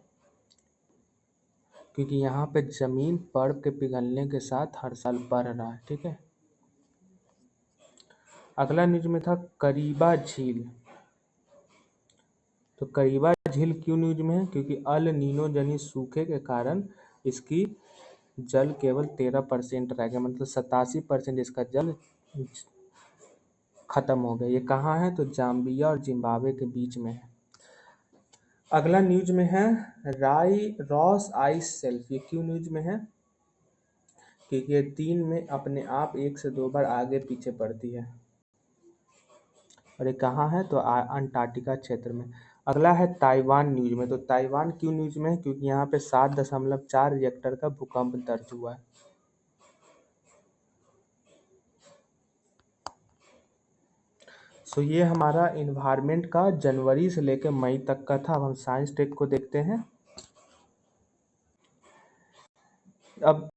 क्योंकि यहाँ पे जमीन बर्फ के पिघलने के साथ हर साल बढ़ रहा है, ठीक है। अगला न्यूज में था करीबा झील। तो करीबा झील क्यों न्यूज में है? क्योंकि अल नीनो जनित सूखे के कारण इसकी जल केवल 13% रह गया, मतलब 87% इसका जल खत्म हो गया। ये कहाँ है? तो जाम्बिया और जिम्बाब्वे के बीच में है। अगला न्यूज में है रॉस आइस शेल्फ। ये क्यों न्यूज में है? क्योंकि ये दिन में अपने आप 1 से 2 बार आगे पीछे बढ़ती है। और ये कहाँ है? तो अंटार्कटिका क्षेत्र में। अगला है ताइवान न्यूज में। तो ताइवान क्यों न्यूज में है? क्योंकि यहाँ पे 7.4 रिएक्टर का भूकंप दर्ज हुआ है। सो ये हमारा इन्वायरमेंट का जनवरी से लेकर मई तक का था। अब हम साइंस टेक को देखते हैं। अब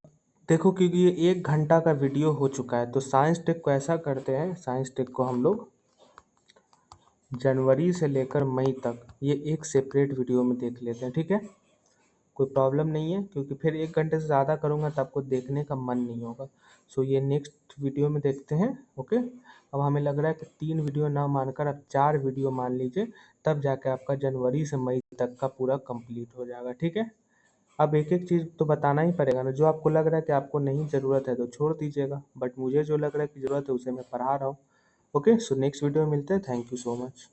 देखो, क्योंकि ये 1 घंटा का वीडियो हो चुका है, तो साइंस टेक को ऐसा करते हैं, साइंस टेक को हम लोग जनवरी से लेकर मई तक ये एक सेपरेट वीडियो में देख लेते हैं, ठीक है। कोई प्रॉब्लम नहीं है, क्योंकि फिर 1 घंटे से ज़्यादा करूँगा तो आपको देखने का मन नहीं होगा। सो ये नेक्स्ट वीडियो में देखते हैं, ओके। अब हमें लग रहा है कि 3 वीडियो ना मानकर अब 4 वीडियो मान लीजिए, तब जाके आपका जनवरी से मई तक का पूरा कंप्लीट हो जाएगा, ठीक है। अब एक-एक चीज़ तो बताना ही पड़ेगा ना, जो आपको लग रहा है कि आपको नहीं ज़रूरत है तो छोड़ दीजिएगा, बट मुझे जो लग रहा है कि ज़रूरत है उसे मैं पढ़ा रहा हूँ। ओके, सो नेक्स्ट वीडियो में मिलते हैं। Thank you so much.